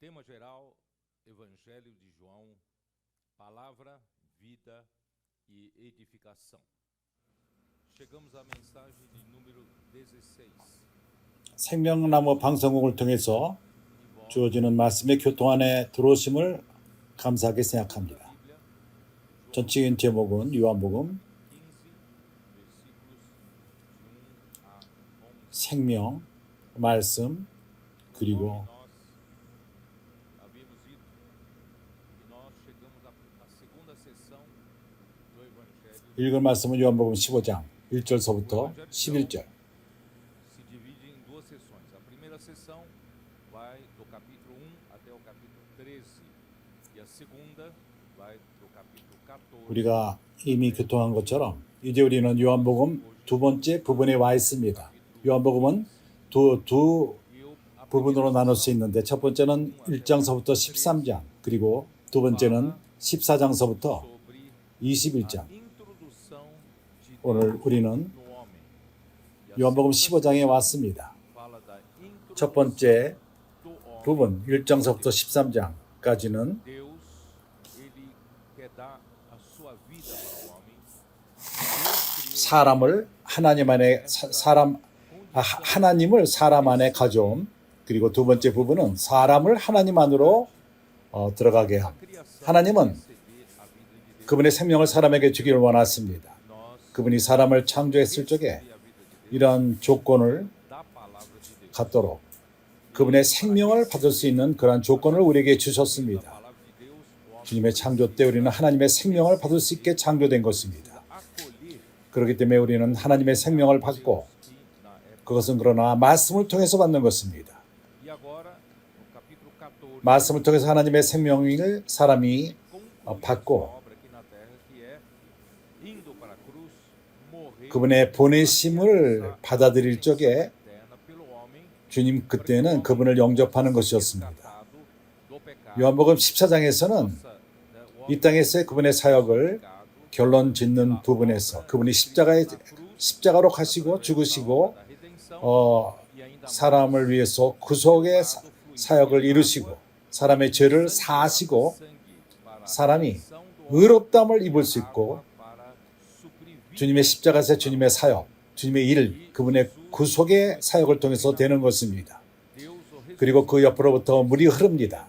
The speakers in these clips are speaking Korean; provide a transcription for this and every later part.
Tema geral, Evangelho de João, palavra, vida e edificação. Chegamos à mensagem de número 16. 생명나무 방송국을 통해서 주어지는 말씀의 교통 안에 들어오심을 감사하게 생각합니다. 전체적인 제목은 요한복음 생명, 말씀, 그리고 읽을 말씀은 요한복음 15장 1절서부터 11절. Se divide em duas sessões. A primeira sessão vai do capítulo 1 até o capítulo 13 e a segunda vai do capítulo 14. 우리가 이미 교통한 것처럼 이제 우리는 요한복음 두 번째 부분에 와 있습니다. 요한복음은 두 부분으로 나눌 수 있는데 첫 번째는 1장서부터 13장, 그리고 두 번째는 14장서부터 21장. 오늘 우리는 요한복음 15장에 왔습니다. 첫 번째 부분 1장서부터 13장까지는 사람을 하나님을 사람 안에 가져옴, 그리고 두 번째 부분은 사람을 하나님 안으로 들어가게 함. 하나님은 그분의 생명을 사람에게 주기를 원하십니다. 그분이 사람을 창조했을 적에 이러한 조건을 갖도록 그분의 생명을 받을 수 있는 그러한 조건을 우리에게 주셨습니다. 주님의 창조 때 우리는 하나님의 생명을 받을 수 있게 창조된 것입니다. 그렇기 때문에 우리는 하나님의 생명을 받고 그것은 그러나 말씀을 통해서 받는 것입니다. 말씀을 통해서 하나님의 생명을 사람이 받고 그분의 보내심을 받아들일 적에 주님 그때는 그분을 영접하는 것이었습니다. 요한복음 14장에서는 이 땅에서의 그분의 사역을 결론 짓는 부분에서 그분이 십자가로 가시고 죽으시고 사람을 위해서 구속의 사역을 이루시고 사람의 죄를 사하시고 사람이 의롭다함을 입을 수 있고 주님의 십자가에서 주님의 사역, 주님의 일, 그분의 구속의 사역을 통해서 되는 것입니다. 그리고 그 옆으로부터 물이 흐릅니다.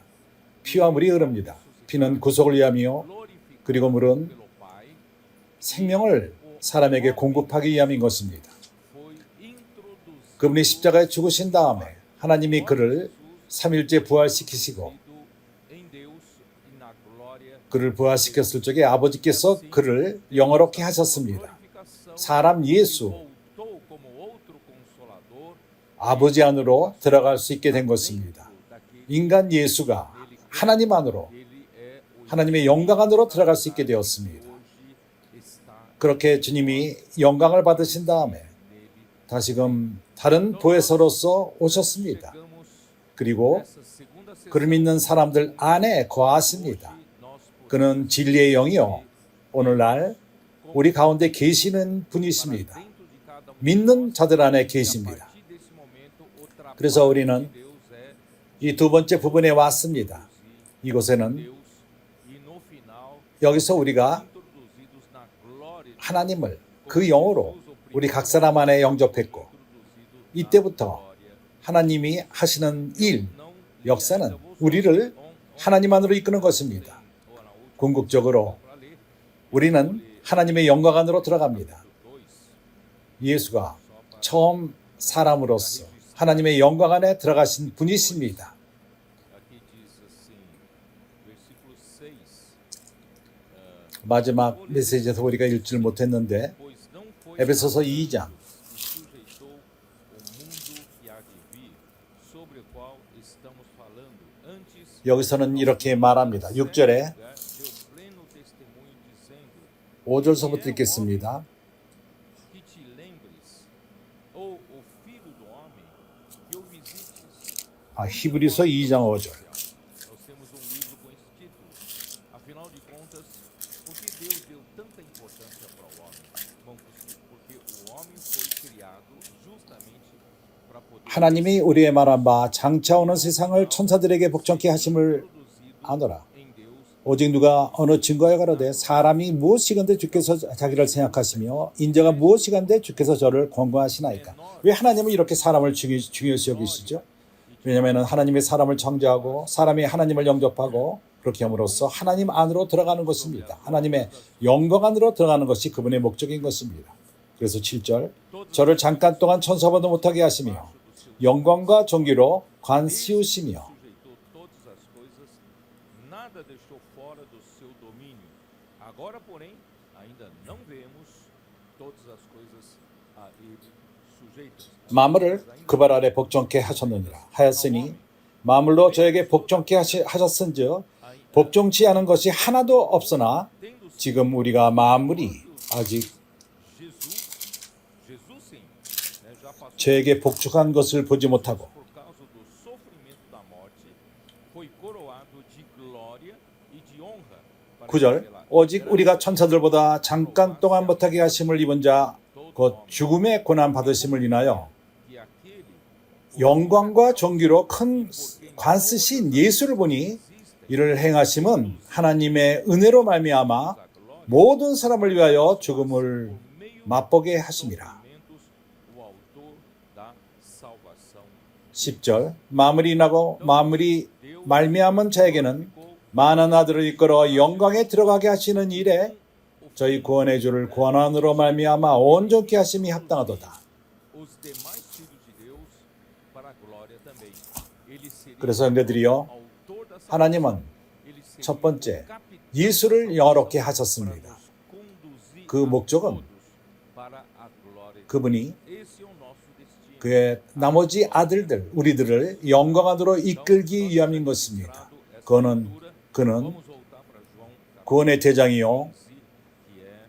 피와 물이 흐릅니다. 피는 구속을 위함이요, 그리고 물은 생명을 사람에게 공급하기 위함인 것입니다. 그분이 십자가에 죽으신 다음에 하나님이 그를 3일째 부활시키시고 그를 부활시켰을 적에 아버지께서 그를 영화롭게 하셨습니다. 사람 예수, 아버지 안으로 들어갈 수 있게 된 것입니다. 인간 예수가 하나님 안으로, 하나님의 영광 안으로 들어갈 수 있게 되었습니다. 그렇게 주님이 영광을 받으신 다음에 다시금 다른 보혜사로서 오셨습니다. 그리고 그를 믿는 사람들 안에 거하십니다. 그는 진리의 영이요, 오늘날 우리 가운데 계시는 분이십니다. 믿는 자들 안에 계십니다. 그래서 우리는 이 두 번째 부분에 왔습니다. 이곳에는 여기서 우리가 하나님을 그 영으로 우리 각 사람 안에 영접했고 이때부터 하나님이 하시는 일, 역사는 우리를 하나님 안으로 이끄는 것입니다. 궁극적으로 우리는 하나님의 영광 안으로 들어갑니다. 예수가 처음 사람으로서 하나님의 영광 안에 들어가신 분이십니다. 마지막 메시지에서 우리가 읽지를 못했는데 에베소서 2장 여기서는 이렇게 말합니다. 6절에 5절서부터 읽겠습니다. 히브리서 2장 5절. 하나님이 우리의 말한 바 장차 오는 세상을 천사들에게 복종케 하심을 아노라. 오직 누가 어느 증거에 가로되 사람이 무엇이건대 주께서 자기를 생각하시며 인자가 무엇이건대 주께서 저를 권고하시나이까. 왜 하나님은 이렇게 사람을 중요시 여기시죠? 왜냐하면 하나님이 사람을 창조하고 사람이 하나님을 영접하고 그렇게 함으로써 하나님 안으로 들어가는 것입니다. 하나님의 영광 안으로 들어가는 것이 그분의 목적인 것입니다. 그래서 7절 저를 잠깐 동안 천사보다 못하게 하시며 영광과 존귀로 관 씌우시며 Agora, porém, ainda não vemos todas as coisas a ele sujeitas. 만물을 그 발 아래 복종케 하셨느니라 하였으니 만물로 저에게 복종케 하셨은즉 복종치 않은 것이 하나도 없으나 지금 우리가 만물이 아직 저에게 복종한 것을 보지 못하고 Por causa do sofrimento da morte, foi coroado de glória e de honra para 9절 revelar 오직 우리가 천사들보다 잠깐 동안 못하게 하심을 입은 자 곧 죽음의 고난 받으심을 인하여 que aquele 영광과 존귀로 큰 관쓰신 예수를 보니 이를 행하심은 하나님의 은혜로 말미암아 모든 사람을 위하여 죽음을 맛보게 하심이라. o autor da salvação. 10절 만물이 나고 만물이 말미암은 자에게는 많은 아들을 이끌어 영광에 들어가게 하시는 일에 저희 구원의 주를 구원함으로 말미암아 온전케 하심이 합당하도다. Os demais filhos de Deus para a glória também. Ele seria 그래서 형제들이여 autor da salvação. 하나님은 Ele seria 첫 번째 capitão 예수를 영화롭게 para 하셨습니다. nos conduzir 그 a 목적은 todos para a glória de 그분이 Deus. Esse é o nosso destino. 그의 나머지 아들들 우리들을 영광 안으로 이끌기 위함인 것입니다. 그는 Vamos voltar para João capítulo 구원의 대장이요 15, que é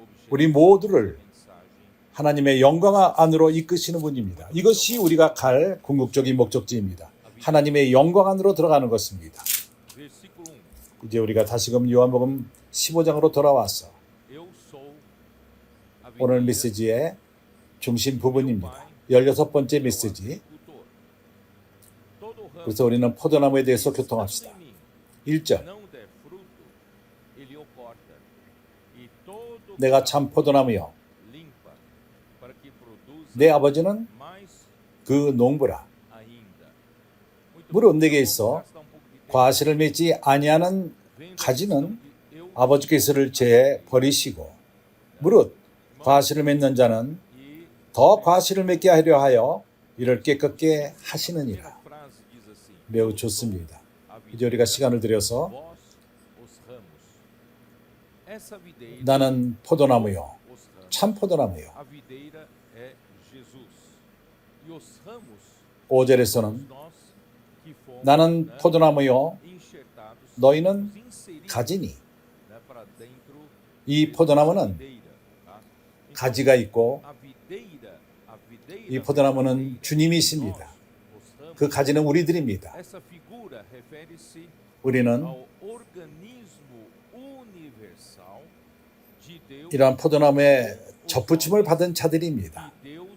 objeto 우리 모두를 da mensagem. 하나님의 영광 안으로 이끄시는 분입니다. 이것이 우리가 갈 궁극적인 목적지입니다. 하나님의 영광 안으로 들어가는 것입니다. Versículo 1. 이제 우리가 다시금 요한복음 15장으로 돌아와서 Eu sou a 오늘 videira, 메시지의 중심 부분입니다. meu pai 16번째 é o 메시지. agricultor. Todo ramo 그래서 우리는 포도나무에 대해서 que 교통합시다. estando em mim 1절 não der fruto, ele o corta. E todo 내가 galho 참 포도나무요 limpa, para que produza 내 아버지는 mais 그 농부라. ainda. Muito 물론 bem, 내게 vamos 있어 gastar um pouco de tempo 과실을 맺지 아니하는 vendo a 가지는 questão de eu 아버지께서를 제 버리시고 무릇 과실을 맺는 자는 e 더 과실을 맺게 하려 하여 이를 깨끗게 a 하시느니라. frase diz assim: 매우 좋습니다. a 이제 우리가 videira, 시간을 들여서 vós os ramos. Essa videira, 나는 포도나무요 os ramos. 참 포도나무요. A videira é Jesus. E os ramos 5절에서는 nós que fomos 나는 포도나무요 enxertados, 너희는 nos inseridos, 가지니. né, para dentro 이 포도나무는 videira, tá? Então, 가지가 있고 a videira 이 포도나무는 주님이십니다. os ramos, 그 가지는 우리들입니다. essa figura refere-se 우리는 ao organismo universal de Deus. 이러한 포도나무에 접붙임을 받은 자들입니다. que Deus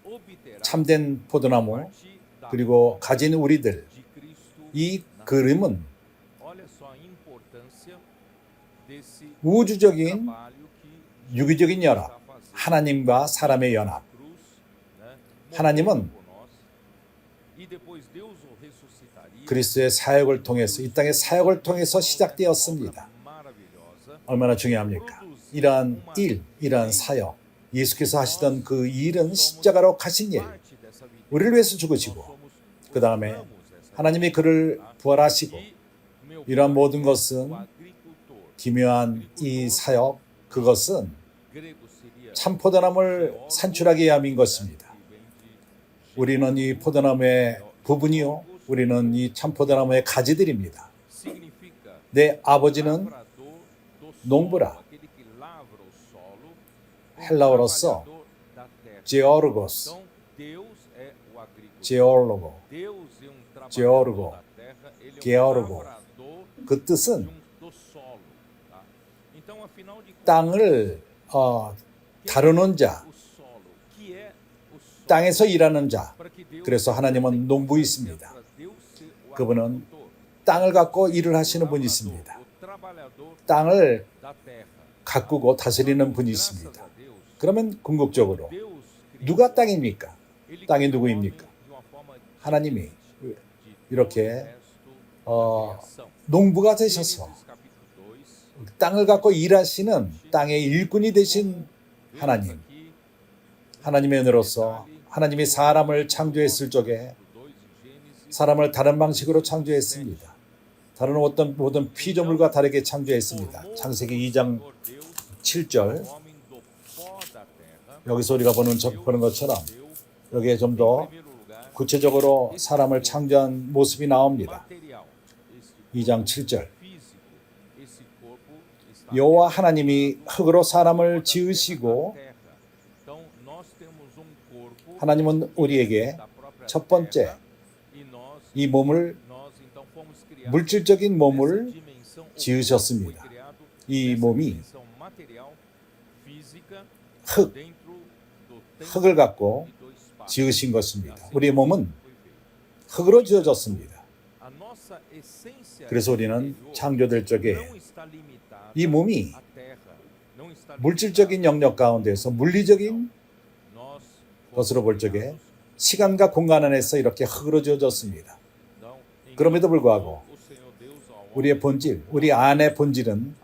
obterá 참된 a 포도나무 partir da 그리고 가진 우리들 de Cristo. 이 그림은 Olha só a importância desse 우주적인 trabalho que 유기적인 Jesus 연합, está fazendo. 하나님과 사람의 연합. Cruz, né, 하나님은 morrendo por nós, e depois Deus o ressuscitaria. 그리스도의 사역을 통해서 이 땅의 사역을 통해서 시작되었습니다. Maravilhosa. 얼마나 중요합니까? 이러한 일, 이러한 사역, 예수께서 하시던 그 일은 십자가로 가신 일, Parte dessa vida. 우리를 위해서 Nós 죽으시고 somos 그 다음에 os ramos dessa 하나님이 그를 부활하시고 E meu 이러한 pai 모든 é 것은 o agricultor. 기묘한 이 사역, 그것은 Grego seria 참 포도나무를 산출하기 위함인 것입니다. que vem de 우리는 이 포도나무의 부분이요, 우리는 이 참 포도나무의 가지들입니다. significa 내 아버지는 lavrador do solo, 농부라. aquele que lavra o solo, o 헬라어로서 trabalhador da terra. 제오르고스, Então, Deus é o agricultor. 제올로고. Deus é um Geólogo. trabalhador da terra, ele é um Geólogo. lavrador 그 뜻은 do solo, tá? Então, afinal de contas, 땅을 다루는 자, o solo, que é o 땅에서 일하는 자. 그래서 하나님은 농부이십니다. 그분은 땅을 갖고 일을 하시는 분이 있습니다. 땅을 가꾸고 다스리는 분이 있습니다. 그러면 궁극적으로 누가 땅입니까? 땅이 누구입니까? 하나님이 이렇게 농부가 되셔서 땅을 갖고 일하시는 땅의 일꾼이 되신 하나님. 하나님의 은혜로서 하나님이 사람을 창조했을 적에 사람을 다른 방식으로 창조했습니다. 다른 어떤 모든 피조물과 다르게 창조했습니다. 창세기 2장 7절 여기서 우리가 보는 것처럼 여기에 좀 더 구체적으로 사람을 창조한 모습이 나옵니다. 2장 7절 여호와 하나님이 흙으로 사람을 지으시고 하나님은 우리에게 첫 번째 이 몸을 물질적인 몸을 지으셨습니다. 이 몸이 흙을 갖고 지으신 것입니다. 우리의 몸은 흙으로 지어졌습니다. 그래서 우리는 창조될 적에 이 몸이 물질적인 영역 가운데서 물리적인 것으로 볼 적에 시간과 공간 안에서 이렇게 흙으로 지어졌습니다. 그럼에도 불구하고 우리의 본질, 우리 안의 본질은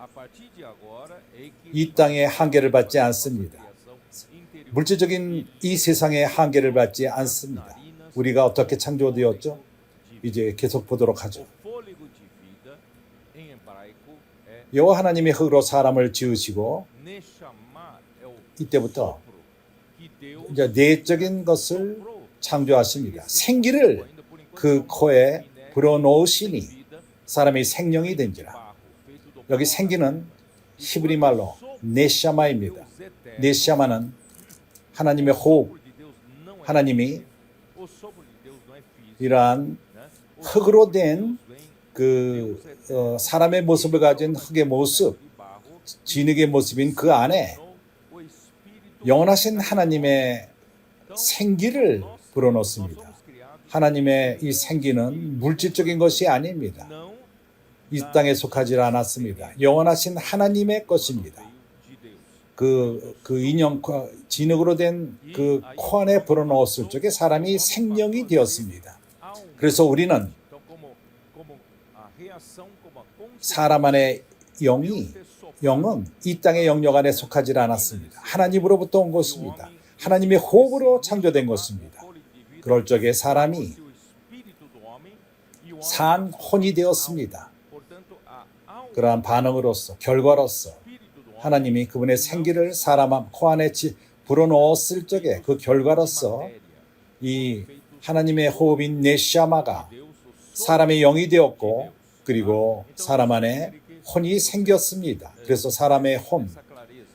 이 땅의 한계를 받지 않습니다. 물질적인 이 세상의 한계를 받지 않습니다. 우리가 어떻게 창조되었죠? 이제 계속 보도록 하죠. 여호와 하나님이 흙으로 사람을 지으시고 이때부터 이제 내적인 것을 창조하십니다. 생기를 그 코에 불어넣으시니 사람이 생명이 된지라. 여기 생기는 히브리 말로 네샤마입니다. 네샤마는 하나님의 호흡, 하나님이 이러한 흙으로 된 그 사람의 모습을 가진 흙의 모습, 진흙의 모습인 그 안에 영원하신 하나님의 생기를 불어넣습니다. 하나님의 이 생기는 물질적인 것이 아닙니다. 이 땅에 속하지 않았습니다. 영원하신 하나님의 것입니다. 그 인형, 진흙으로 된 그 코 안에 불어넣었을 적에 사람이 생명이 되었습니다. 그래서 우리는 사람 안의 영은 이 땅의 영역 안에 속하지 않았습니다. 하나님으로부터 온 것입니다. 하나님의 호흡으로 창조된 것입니다. 그럴 적에 사람이 산 혼이 되었습니다. 그러한 반응으로서 결과로서 하나님이 그분의 생기를 사람 코 안에 불어넣었을 적에 그 결과로서 이 하나님의 호흡인 네샤마가 사람의 영이 되었고 그리고 사람 안에 혼이 생겼습니다. 그래서 사람의 혼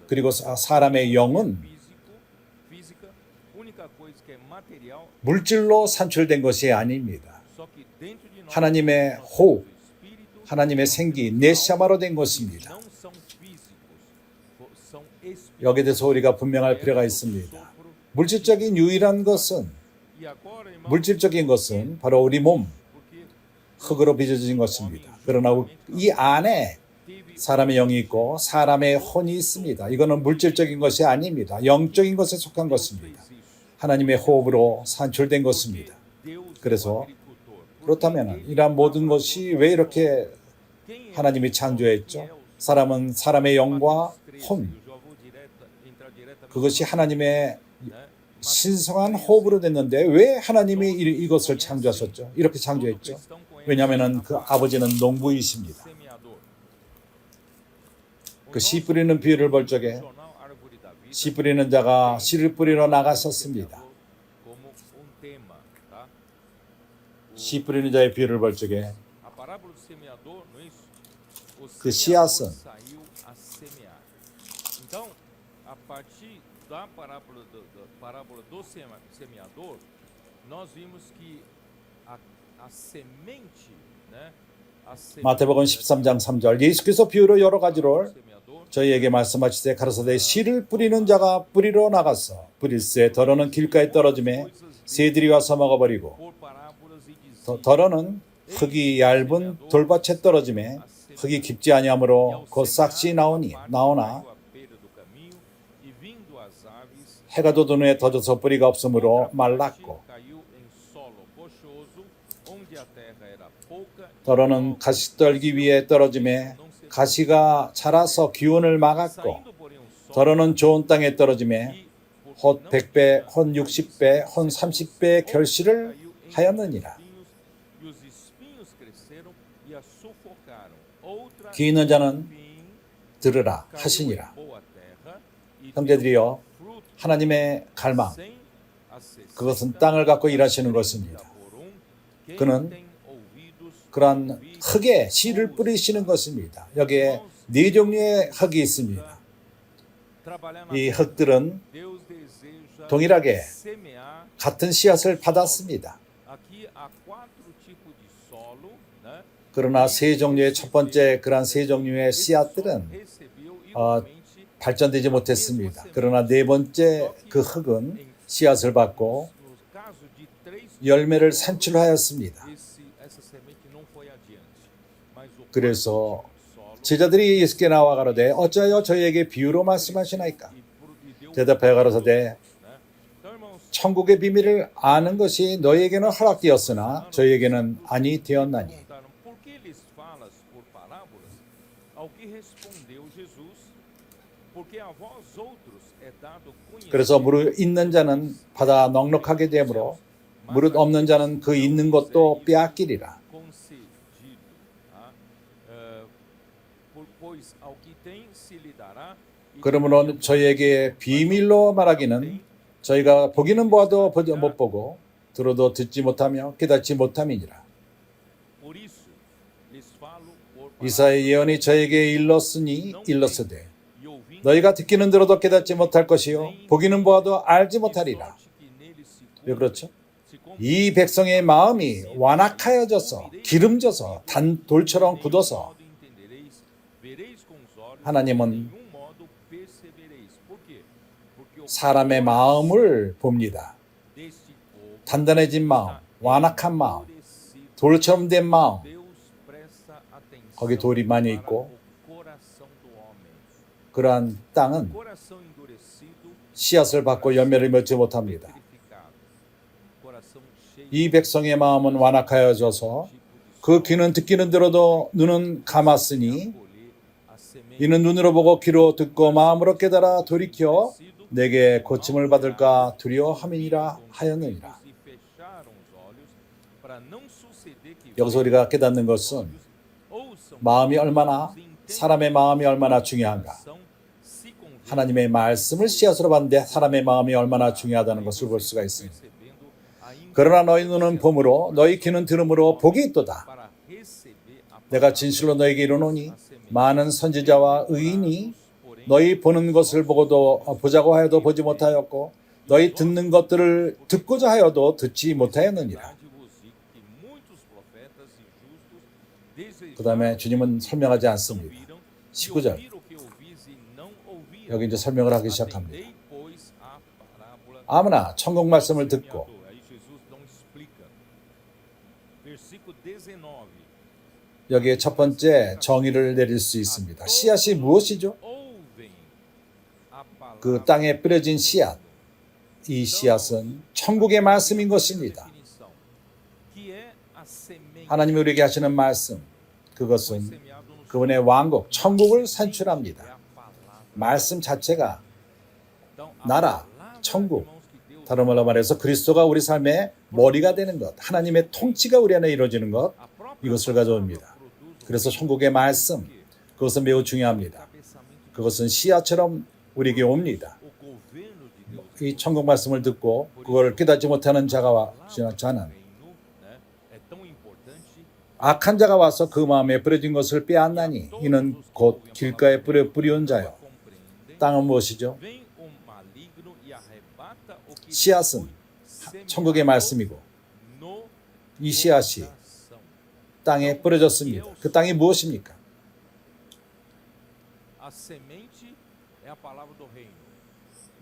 그리고 사람의 영은 물질로 산출된 것이 아닙니다. 하나님의 호흡, 하나님의 생기, 네샤마로 된 것입니다. 여기에 대해서 우리가 분명할 필요가 있습니다. 물질적인 유일한 것은 바로 우리 몸, 흙으로 빚어진 것입니다. 그러나 이 안에 사람의 영이 있고 사람의 혼이 있습니다. 이거는 물질적인 것이 아닙니다. 영적인 것에 속한 것입니다. 하나님의 호흡으로 산출된 것입니다. 그래서 그렇다면 이러한 모든 것이 왜 이렇게 하나님이 창조했죠? 사람은 사람의 영과 혼, 그것이 하나님의 신성한 호흡으로 됐는데 왜 하나님이 이것을 창조하셨죠? 이렇게 창조했죠? 왜냐하면 그 아버지는 농부이십니다. 그 씨 뿌리는 비유를 볼 적에 씨 뿌리는 자가 씨를 뿌리러 나갔었습니다. 씨 뿌리는 자의 비유를 볼 적에 그 씨앗은 마태복음 13장 3절 예수께서 비유로 여러 가지를 저희에게 말씀하시되 가라사대 씨를 뿌리는 자가 뿌리러 나가서 뿌릴새 더러는 길가에 떨어짐에 새들이 와서 먹어버리고 por parábolas e dizia: 더러는 흙이 얇은 돌밭에 떨어짐에 흙이 깊지 아니하므로 곧 싹시 나오나 해가 돋은 후에 젖어서 뿌리가 없으므로 말랐고 더러는 가시떨기 위에 떨어짐에 가시가 자라서 기운을 막았고 더러는 좋은 땅에 떨어짐에 헛 100배, 헛 60배, 헛 30배의 결실을 하였느니라. 귀 있는 자는 들으라 하시니라. 형제들이여, 하나님의 갈망, 그것은 땅을 갖고 일하시는 것입니다. 그는 그러한 흙에 씨를 뿌리시는 것입니다. 여기에 네 종류의 흙이 있습니다. 이 흙들은 동일하게 같은 씨앗을 받았습니다. 그러나 세 종류의 첫 번째 그러한 세 종류의 씨앗들은 발전되지 못했습니다. 그러나 네 번째 그 흙은 씨앗을 받고 열매를 산출하였습니다. 그래서 제자들이 예수께 나와 가로되 어찌하여 저희에게 비유로 말씀하시나이까? 대답하여 가로사대 천국의 비밀을 아는 것이 너희에게는 허락되었으나 저희에게는 아니 되었나니. 그래서 무릇 있는 자는 받아 넉넉하게 되므로 무릇 없는 자는 그 있는 것도 빼앗기리라. 그러므로 저희에게 비밀로 말하기는 저희가 보기는 보아도 못 보고 들어도 듣지 못하며 깨닫지 못함이니라. 이사의 예언이 저에게 일렀으되 너희가 듣기는 들어도 깨닫지 못할 것이요 보기는 보아도 알지 못하리라. 왜 그렇죠? 이 백성의 마음이 완악하여져서 기름져서 단 돌처럼 굳어서 하나님은 사람의 마음을 봅니다. 단단해진 마음, 완악한 마음, 돌처럼 된 마음, 거기 돌이 많이 있고 그러한 땅은 씨앗을 받고 열매를 맺지 못합니다. 이 백성의 마음은 완악하여져서 그 귀는 듣기는 들어도 눈은 감았으니 이는 눈으로 보고 귀로 듣고 마음으로 깨달아 돌이켜 내게 고침을 받을까 두려워함이니라 하였느니라. 여기서 우리가 깨닫는 것은 마음이 얼마나 사람의 마음이 얼마나 중요한가. 하나님의 말씀을 씨앗으로 받는데 사람의 마음이 얼마나 중요하다는 것을 볼 수가 있습니다. 그러나 너희 눈은 봄으로 너희 귀는 들음으로 복이 있도다. 내가 진실로 너희에게 이르노니 많은 선지자와 의인이 너희 보는 것을 보고도 보자고 하여도 보지 못하였고 너희 듣는 것들을 듣고자 하여도 듣지 못하였느니라. 그 다음에 주님은 설명하지 않습니다. 19절 여기 이제 설명을 하기 시작합니다. 아무나 천국 말씀을 듣고 여기에 첫 번째 정의를 내릴 수 있습니다. 씨앗이 무엇이죠? 그 땅에 뿌려진 씨앗, 이 씨앗은 천국의 말씀인 것입니다. 하나님이 우리에게 하시는 말씀, 그것은 그분의 왕국, 천국을 산출합니다. 말씀 자체가 나라, 천국, 다른 말로 말해서 그리스도가 우리 삶의 머리가 되는 것, 하나님의 통치가 우리 안에 이루어지는 것, 이것을 가져옵니다. 그래서 천국의 말씀, 그것은 매우 중요합니다. 그것은 씨앗처럼 우리에게 옵니다. 이 천국 말씀을 듣고 그걸 깨닫지 못하는 자는 악한 자가 와서 그 마음에 뿌려진 것을 빼앗나니 이는 곧 길가에 뿌려온 자요. 땅은 무엇이죠? 씨앗은 천국의 말씀이고 이 씨앗이 땅에 뿌려졌습니다. 그 땅이 무엇입니까? a semente é a palavra do reino.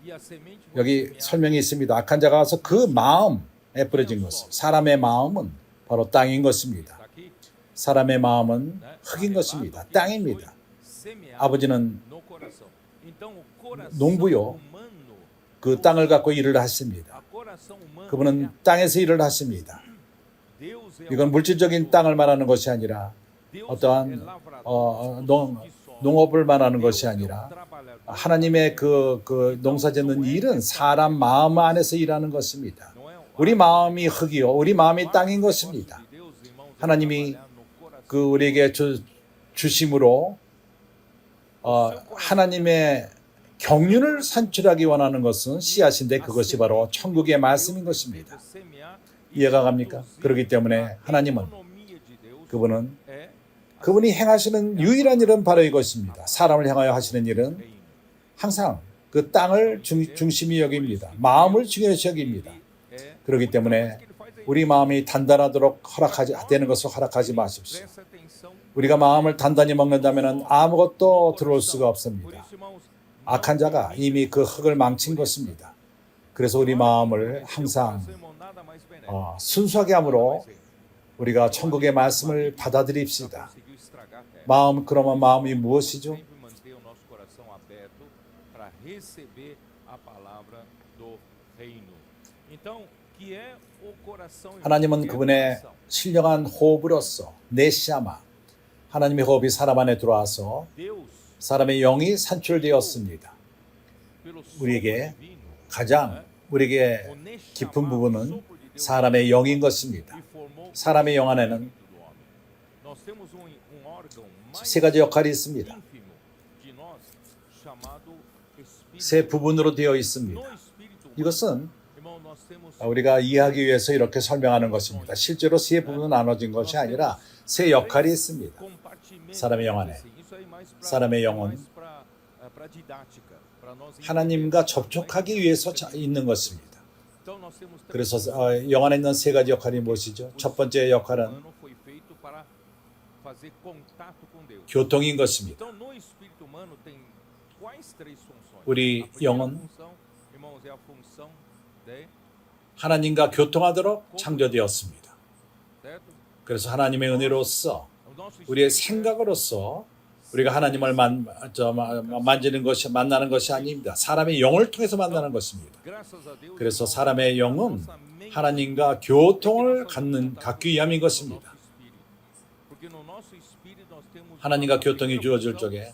E a semente 여기 설명이 있습니다. 악한 자가 와서 그 마음에 뿌려진 것은 사람의 마음은 바로 땅인 것입니다. está aqui, 사람의 마음은 né? 흙인 것입니다. Arrebatam 땅입니다. que foi semeado 아버지는 no coração. Então o coração 농부요. humano, 그 땅을 갖고 일을 하십니다. a coração humano 그분은 땅에서 일을 하십니다. Deus é 이건 물질적인 땅을 말하는 것이 아니라 Deus 어떠한 é lavrador, 농업을 말하는 것이 Deus é 아니라 trabalhador. 하나님의 그 농사 짓는 일은 사람 마음 안에서 일하는 것입니다. Não é 우리 마음이 흙이요, 우리 마음이 땅인 것입니다. de Deus, irmãos, é 하나님이 trabalhar no coração. 그 우리에게 주심으로 하나님의 경륜을 산출하기 원하는 것은 씨앗인데 그것이 바로 천국의 말씀인 것입니다. 이해가 갑니까? 그렇기 때문에 하나님은 그분은 그분이 행하시는 유일한 일은 바로 이것입니다. 사람을 향하여 하시는 일은 항상 그 땅을 중심이 여깁니다. 마음을 중요시 여깁니다. 그렇기 때문에 우리 마음이 단단하도록 되는 것을 허락하지 마십시오. 우리가 마음을 단단히 먹는다면 아무것도 들어올 수가 없습니다. 악한 자가 이미 그 흙을 망친 것입니다. 그래서 우리 마음을 항상 순수하게 함으로 우리가 천국의 말씀을 받아들입시다. 그러면 마음이 무엇이죠? 하나님은 그분의 신령한 호흡으로서 네시아마, 하나님의 호흡이 사람 안에 들어와서 사람의 영이 산출되었습니다. 우리에게 가장 우리에게 깊은 부분은 사람의 영인 것입니다. 사람의 영 안에는 세 가지 역할이 있습니다. 세 부분으로 되어 있습니다. 이것은 우리가 이해하기 위해서 이렇게 설명하는 것입니다. 실제로 세 부분으로 나눠진 것이 아니라 세 역할이 있습니다. 사람의 영 안에. 사람의 영은 하나님과 접촉하기 위해서 있는 것입니다. 그래서 영 안에 있는 세 가지 역할이 무엇이죠? 첫 번째 역할은 교통인 것입니다. 우리 영은 하나님과 교통하도록 창조되었습니다. 그래서 하나님의 은혜로서 우리의 생각으로서 우리가 하나님을 만나는 것이 아닙니다. 사람의 영을 통해서 만나는 것입니다. 그래서 사람의 영은 하나님과 교통을 갖기 위함인 것입니다. 하나님과 교통이 주어질 적에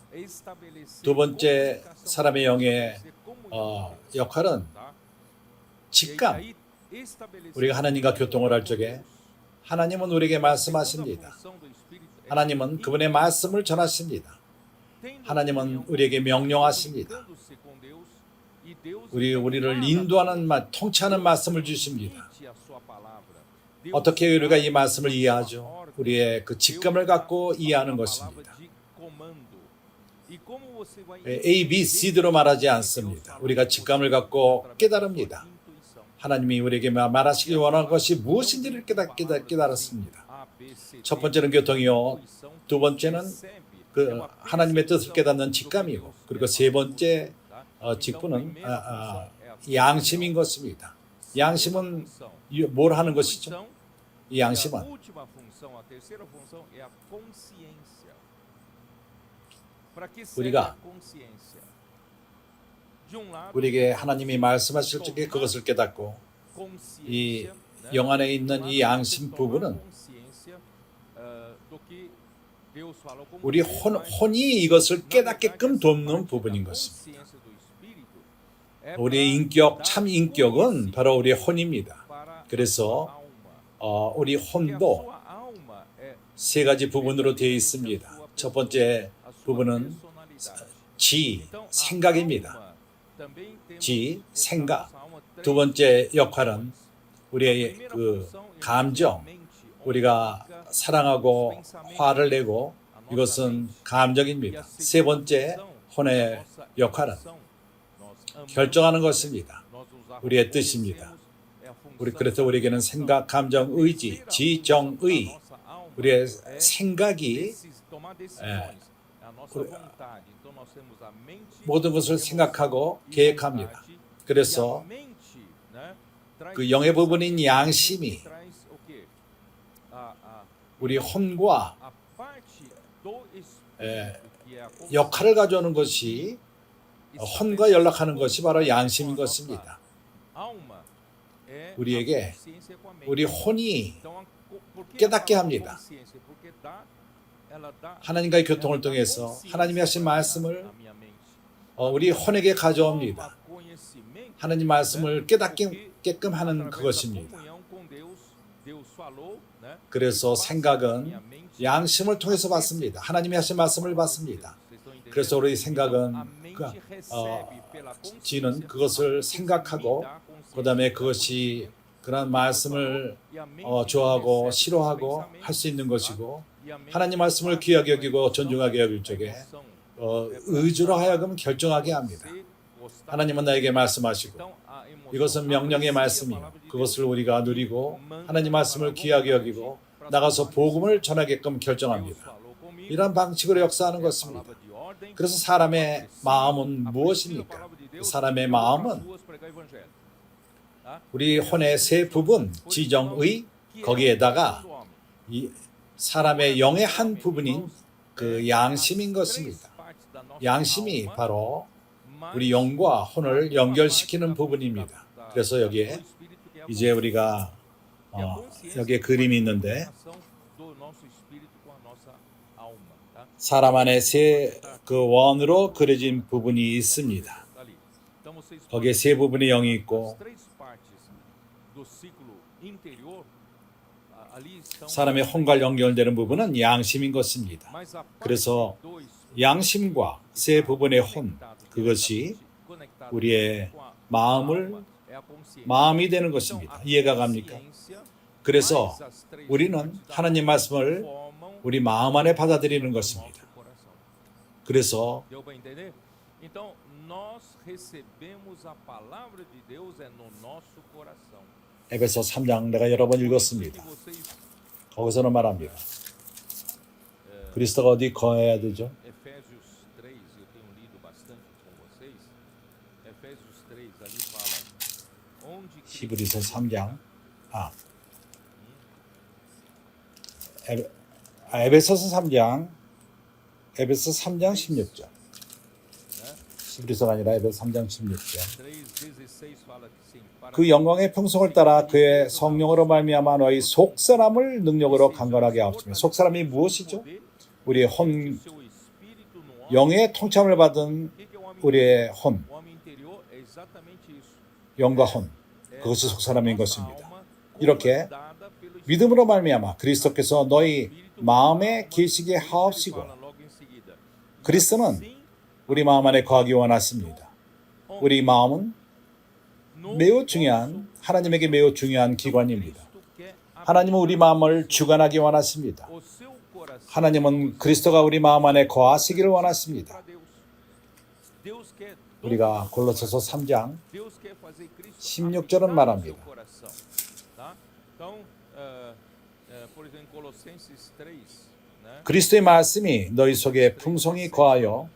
두 번째 사람의 영의 역할은 직감. 우리가 하나님과 교통을 할 적에 하나님은 우리에게 말씀하십니다. 하나님은 그분의 말씀을 전하십니다. 하나님은 우리에게 명령하십니다. 우리를 인도하는 통치하는 말씀을 주십니다. 어떻게 우리가 이 말씀을 이해하죠? 우리의 그 직감을 갖고 이해하는 것입니다. A, B, C로 말하지 않습니다. 우리가 직감을 갖고 깨달습니다. 하나님이 우리에게 말하시기 원하는 것이 무엇인지를 깨달았습니다. 첫 번째는 교통이요. 두 번째는 그 하나님의 뜻을 깨닫는 직감이고, 그리고 세 번째 직분은 양심인 것입니다. 양심은 뭘 하는 것이죠? 이 양심은 우리가 우리에게 하나님이 말씀하실 적에 그것을 깨닫고 이 영 안에 있는 이 양심 부분은 우리 혼이 이것을 깨닫게끔 돕는 부분인 것입니다. 우리의 인격, 참 인격은 바로 우리의 혼입니다. 그래서 우리 혼도 세 가지 부분으로 되어 있습니다. 첫 번째 부분은 생각입니다. 생각. 두 번째 역할은 우리의 그 감정, 우리가 사랑하고 화를 내고 이것은 감정입니다. 세 번째 혼의 역할은 결정하는 것입니다. 우리의 뜻입니다. 그래서 우리에게는 생각, 감정, 의지, 지정의, 우리의 생각이 모든 것을 생각하고 계획합니다. 그래서 그 영의 부분인 양심이 우리 혼과 역할을 가져오는 것이 혼과 연락하는 것이 바로 양심인 것입니다. 우리에게 우리 혼이 깨닫게 합니다. 하나님과의 교통을 통해서 하나님이 하신 말씀을 우리 혼에게 가져옵니다. 하나님 말씀을 깨닫게끔 하는 그것입니다. 그래서 생각은 양심을 통해서 받습니다. 하나님이 하신 말씀을 받습니다. 그래서 우리 생각은 지는 그것을 생각하고 그 다음에 그것이 그런 말씀을 좋아하고 싫어하고 할 수 있는 것이고 하나님 말씀을 귀하게 여기고 존중하게 여길 적에 의주로 하여금 결정하게 합니다. 하나님은 나에게 말씀하시고 이것은 명령의 말씀이요 그것을 우리가 누리고 하나님 말씀을 귀하게 여기고 나가서 복음을 전하게끔 결정합니다. 이런 방식으로 역사하는 것입니다. 그래서 사람의 마음은 무엇입니까? 사람의 마음은 우리 혼의 세 부분, 지정의, 거기에다가 이 사람의 영의 한 부분인 그 양심인 것입니다. 양심이 바로 우리 영과 혼을 연결시키는 부분입니다. 그래서 여기에 이제 우리가 여기에 그림이 있는데 사람 안에 그 원으로 그려진 부분이 있습니다. 거기에 세 부분의 영이 있고 사람의 혼과 연결되는 부분은 양심인 것입니다. 그래서 양심과 세 부분의 혼, 그것이 우리의 마음이 되는 것입니다. 이해가 갑니까? 그래서 우리는 하나님 말씀을 우리 마음 안에 받아들이는 것입니다. 그래서 에베소 3장 내가 여러 번 읽었습니다. 거기서는 말합니다. 그리스도가 어디 거해야 되죠? 히브리서 3장 에베소서 3장 16절 히브리서가 아니라 에베소 3장 16절 그 영광의 풍성을 따라 그의 성령으로 말미암아 너희 속사람을 능력으로 강건하게 하옵시며 속사람이 무엇이죠? 우리의 혼 영의 통참을 받은 우리의 혼 영과 혼 그것이 속사람인 것입니다. 이렇게 믿음으로 말미암아 그리스도께서 너희 마음에 계시게 하옵시고 그리스도는 우리 마음 안에 거하기 원하십니다. 우리 마음은 매우 중요한 하나님에게 매우 중요한 기관입니다. 하나님은 우리 마음을 주관하기 원하십니다. 하나님은 그리스도가 우리 마음 안에 거하시기를 원하십니다. 우리가 골로새서 3장 16절은 말합니다. 그리스도의 말씀이 너희 속에 풍성히 거하여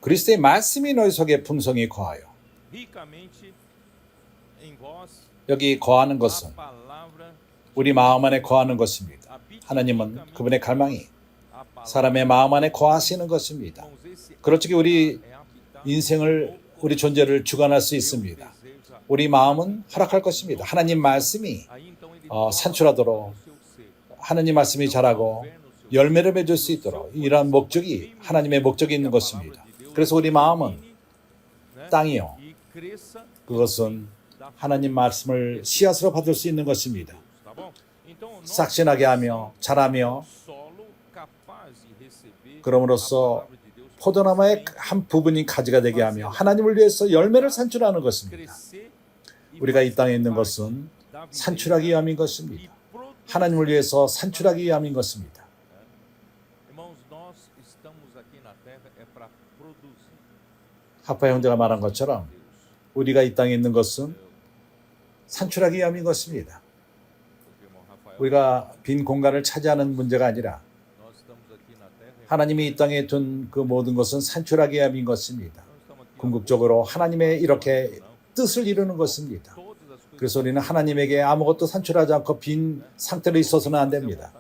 그리스도의 말씀이 너희 속에 풍성히 거하여 여기 거하는 것은 우리 마음 안에 거하는 것입니다. 하나님은 그분의 갈망이 사람의 마음 안에 거하시는 것입니다. 그렇지 우리 인생을 우리 존재를 주관할 수 있습니다. 우리 마음은 허락할 것입니다. 하나님 말씀이 산출하도록 하나님 말씀이 자라고 열매를 맺을 수 있도록 이러한 목적이 하나님의 목적이 있는 것입니다. 그래서 우리 마음은 땅이요. 그것은 하나님 말씀을 씨앗으로 받을 수 있는 것입니다. 싹신하게 하며 자라며 그럼으로써 포도나무의 한 부분이 가지가 되게 하며 하나님을 위해서 열매를 산출하는 것입니다. 우리가 이 땅에 있는 것은 산출하기 위함인 것입니다. 하나님을 위해서 산출하기 위함인 것입니다. 하파 형제가 말한 것처럼 우리가 이 땅에 있는 것은 산출하기 위함인 것입니다. 우리가 빈 공간을 차지하는 문제가 아니라 하나님이 이 땅에 둔 그 모든 것은 산출하기 위함인 것입니다. 궁극적으로 하나님의 이렇게 뜻을 이루는 것입니다. 그래서 우리는 하나님에게 아무것도 산출하지 않고 빈 상태로 있어서는 안 됩니다.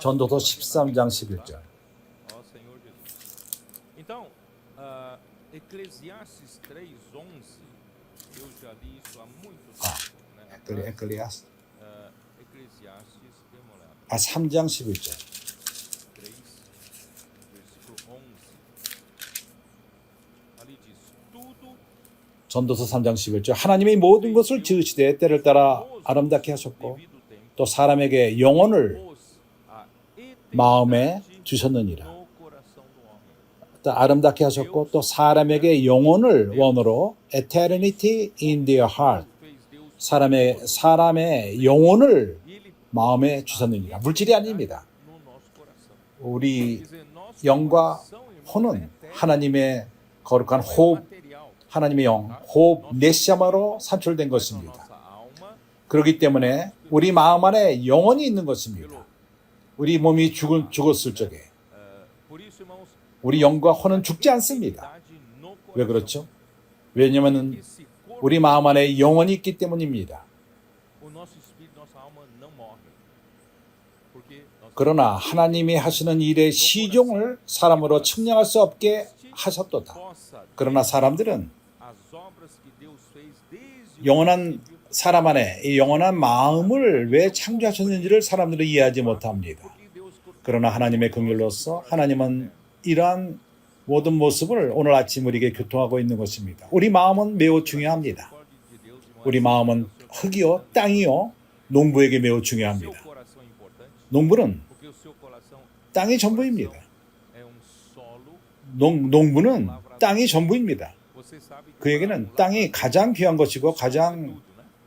전도서 13장 11절. Então, Eclesiastes 3:11, eu já li isso há muito tempo, né? 에클레시아스. Eclesiastes, vamos lá, 3장 11절. 3, versículo 11. Ali diz: tudo 전도서 3장 11절. 하나님이 모든 것을 지으시되 때를 따라 아름답게 하셨고 devido tempo 또 사람에게 영혼을 pôs a 마음에 eternidade 주셨느니라. no coração do homem. 또 아름답게 하셨고 또 사람에게 영혼을 원어로 eternity in their heart. Fez Deus 사람의 영혼을 e ele 마음에 주셨느니라. 물질이 아닙니다. no nosso coração. 우리 Quer dizer, nosso 영과 coração, irmão, 혼은 é eterno, 하나님의 거룩한 não é 호흡, material. 하나님의 영, 호흡 네시아마로 산출된 Então, 것입니다. nossa alma, 그렇기 때문에 우리 마음 안에 영혼이 있는 것입니다. 우리 몸이 죽었을 적에 por isso, irmãos, 우리 영과 혼은 죽지 않습니다. eternidade no 왜 coração. 그렇죠? 왜냐하면 Esse corpo, 우리 마음 안에 영혼이 있기 때문입니다. o nosso espírito, nossa alma não morre. Porque nós 그러나 하나님이 하시는 일의 시종을 사람으로 측량할 수 없게 하셨도다. possa 그러나 사람들은 as obras que Deus fez desde o 영원한 princípio, 사람 안에 이 영원한 마음을 왜 창조하셨는지를 사람들은 이해하지 못합니다. porque Deus 그러나 하나님의 긍휼로서 하나님은 이러한 모든 모습을 오늘 아침 우리에게 교통하고 있는 것입니다. 우리 마음은 매우 중요합니다. de Deus, irmão, 우리 마음은 흙이요 땅이요 농부에게 매우 seu 중요합니다. coração é importante, 농부는 porque o seu coração 땅이 전부입니다. é um solo. 농부는 땅이 전부입니다. Você sabe que 그에게는 땅이 가장 귀한 것이고 가장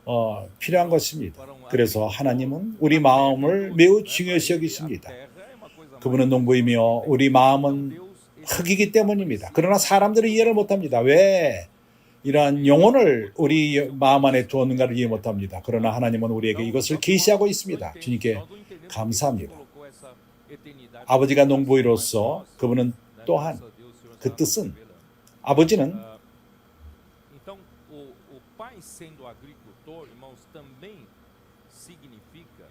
tudo, né? 필요한 것입니다. 그래서 하나님은 우리 마음을 매우 중요시 여기십니다. Terra é uma coisa 그분은 농부이며 우리 마음은 Deus, 흙이기 때문입니다. 그러나 사람들은 이해를 못합니다. 왜 이러한 영혼을 우리 마음 안에 두었는가를 이해 못합니다. 그러나 하나님은 우리에게 이것을 계시하고 있습니다. 주님께 감사합니다. 아버지가 농부이로서 그분은 또한 그 뜻은 아버지는 Então, o pai sendo agricultor, irmãos, também significa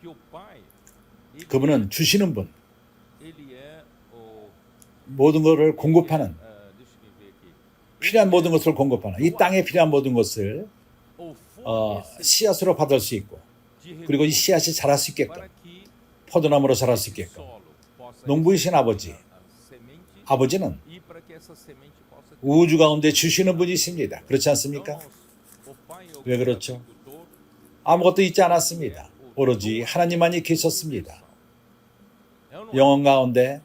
que o pai, 그분은 주시는 분, ele é o, 모든 것을 공급하는 deixa eu ver aqui, 필요한 모든 것을 공급하는 이 땅에 필요한 모든 것을 o 씨앗으로 받을 수 있고 de 그리고 이 씨앗이 자랄 수 있게끔 para que 포도나무로 자랄 수 있게끔 solo possa 농부이신 아버지, a semente 아버지는 e para que essa semente possa 우주 가운데 주시는 분이십니다. 그렇지 않습니까? Então, o pai é o 왜 그렇죠? agricultor, 아무것도 있지 않았습니다. 오로지 하나님만이 계셨습니다. é ou não é? 영혼 가운데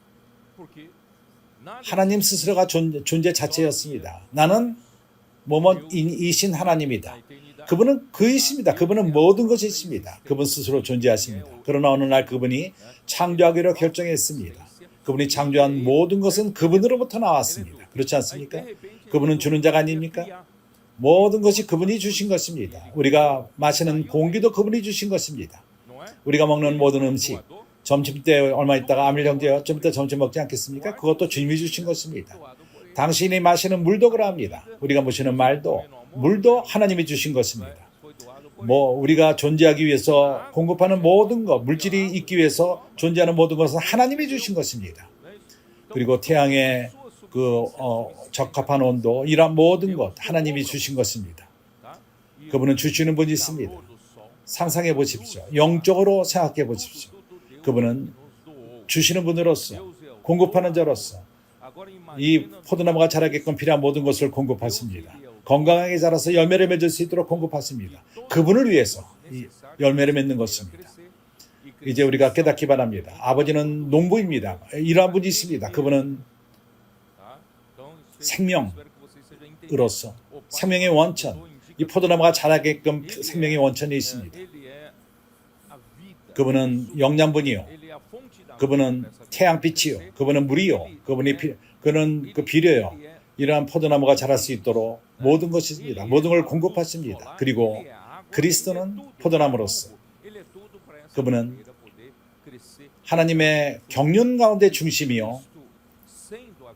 Porque nada 하나님 스스로가 존재 자체였습니다. 나는 이신 하나님이다. na eternidade. 그분은 그이십니다. 그분은 모든 것이 있습니다. 그분 스스로 존재하십니다. 그러나 어느 날 그분이 창조하기로 결정했습니다. 그분이 창조한 모든 것은 그분으로부터 나왔습니다. 그렇지 않습니까? 그분은 주는 자가 아닙니까? 모든 것이 그분이 주신 것입니다. 우리가 마시는 공기도 그분이 주신 것입니다. Não é? 우리가 먹는 모든 음식, 점심 때 얼마 있다가 아밀 형제 좀 이따 점심 먹지 않겠습니까? 그것도 주님이 주신 것입니다. 당신이 마시는 물도 그러합니다. 우리가 마시는 물도 하나님이 주신 것입니다. 우리가 존재하기 위해서 공급하는 모든 것, 물질이 있기 위해서 존재하는 모든 것은 하나님이 주신 것입니다. 그리고 태양의 적합한 온도, 이러한 모든 것 하나님이 주신 것입니다. 그분은 주시는 분이 있습니다. 상상해 보십시오. 영적으로 생각해 보십시오. 그분은 주시는 분으로서 공급하는 자로서 이 포도나무가 자라게끔 필요한 모든 것을 공급하십니다. 건강하게 자라서 열매를 맺을 수 있도록 공급하십니다. 그분을 위해서 이 열매를 맺는 것입니다. 이제 우리가 깨닫기 바랍니다. 아버지는 농부입니다. 이러한 분이 있습니다. 그분은 생명으로서 생명의 원천, 이 포도나무가 자라게끔 생명의 원천이 있습니다. 그분은 영양분이요. 그분은 태양빛이요. 그분은 물이요. 그는 그 비료요. 이러한 포도나무가 자랄 수 있도록 모든 것이 있습니다. 모든 걸 공급하십니다. 그리고 그리스도는 포도나무로서 그분은 하나님의 경륜 가운데 중심이요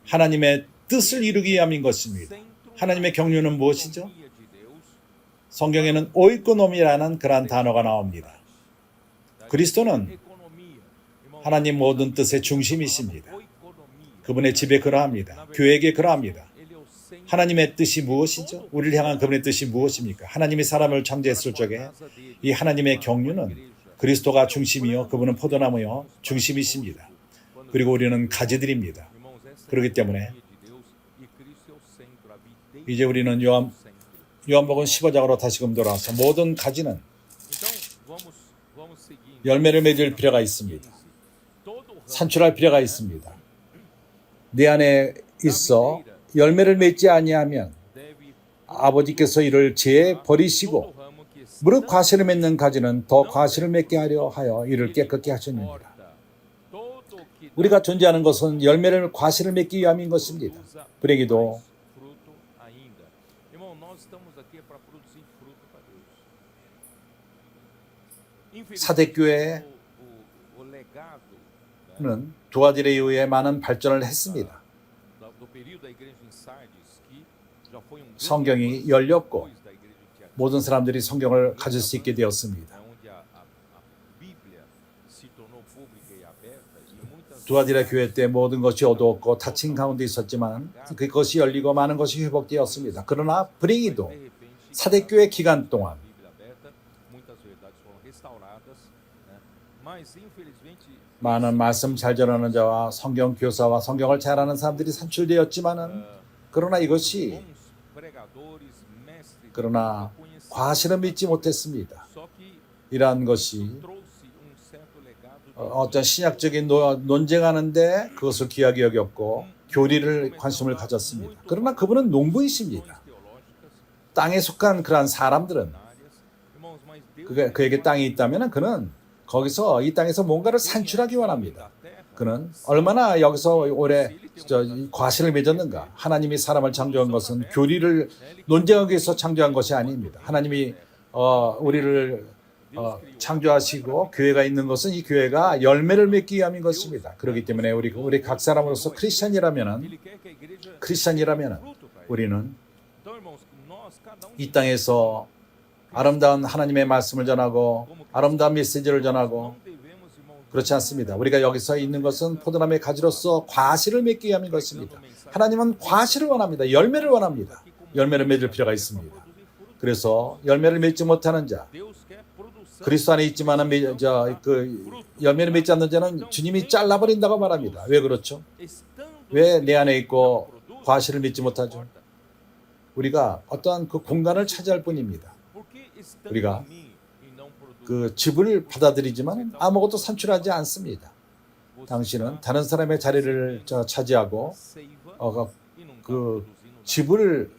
하나님의 뜻을 이루기 위함인 것입니다. 하나님의 경륜은 무엇이죠? 성경에는 오이코노미라는 그러한 단어가 나옵니다. 그리스도는 하나님 모든 뜻의 중심이십니다. 그분의 집에 그러합니다. 교회에게 그러합니다. 하나님의 뜻이 무엇이죠? 우리를 향한 그분의 뜻이 무엇입니까? 하나님이 사람을 창조했을 적에 이 하나님의 경륜은 그리스도가 중심이요 그분은 포도나무요 중심이십니다. 그리고 우리는 가지들입니다. 그렇기 때문에 이제 우리는 요한복음 15장으로 다시금 돌아와서 모든 가지는 열매를 맺을 필요가 있습니다. 산출할 필요가 있습니다. 내 안에 있어 열매를 맺지 아니하면 아버지께서 이를 제해 버리시고 무릇 과실을 맺는 가지는 더 과실을 맺게 하려 하여 이를 깨끗게 하셨느니라. 우리가 존재하는 것은 열매를 과실을 맺기 위함인 것입니다. 불행히도 사대교회는 두아딜에 의해 많은 발전을 했습니다. 성경이 열렸고 모든 사람들이 성경을 가질 수 있게 되었습니다. 두아딜의 교회 때 모든 것이 어두웠고 닫힌 가운데 있었지만 그것이 열리고 많은 것이 회복되었습니다. 그러나 불행히도 사대교회 기간 동안 많은 말씀 잘 전하는 자와 성경 교사와 성경을 잘 아는 사람들이 산출되었지만은 그러나 과실은 믿지 못했습니다. 이러한 것이 어떤 신약적인 논쟁하는데 그것을 귀하게 여겼고 교리를 관심을 가졌습니다. 그러나 그분은 농부이십니다. 땅에 속한 그러한 사람들은 그에게 땅이 있다면 그는 거기서 이 땅에서 뭔가를 산출하기 원합니다. 그는 얼마나 여기서 오래 과실을 맺었는가. 하나님이 사람을 창조한 것은 교리를 논쟁하기 위해서 창조한 것이 아닙니다. 하나님이 우리를 창조하시고 교회가 있는 것은 이 교회가 열매를 맺기 위함인 것입니다. 그렇기 때문에 우리 각 사람으로서 크리스찬이라면은 우리는 이 땅에서 아름다운 하나님의 말씀을 전하고 아름다운 메시지를 전하고 그렇지 않습니다. 우리가 여기서 있는 것은 포도나무의 가지로서 과실을 맺기 위함인 것입니다. 하나님은 과실을 원합니다. 열매를 원합니다. 열매를 맺을 필요가 있습니다. 그래서 열매를 맺지 못하는 자, 그리스도 안에 있지만 열매를 맺지 않는 자는 주님이 잘라버린다고 말합니다. 왜 그렇죠? 왜 내 안에 있고 과실을 맺지 못하죠? 우리가 어떠한 그 공간을 차지할 뿐입니다. 우리가 그 집을 받아들이지만 아무것도 산출하지 않습니다. 당신은 다른 사람의 자리를 차지하고 그 집을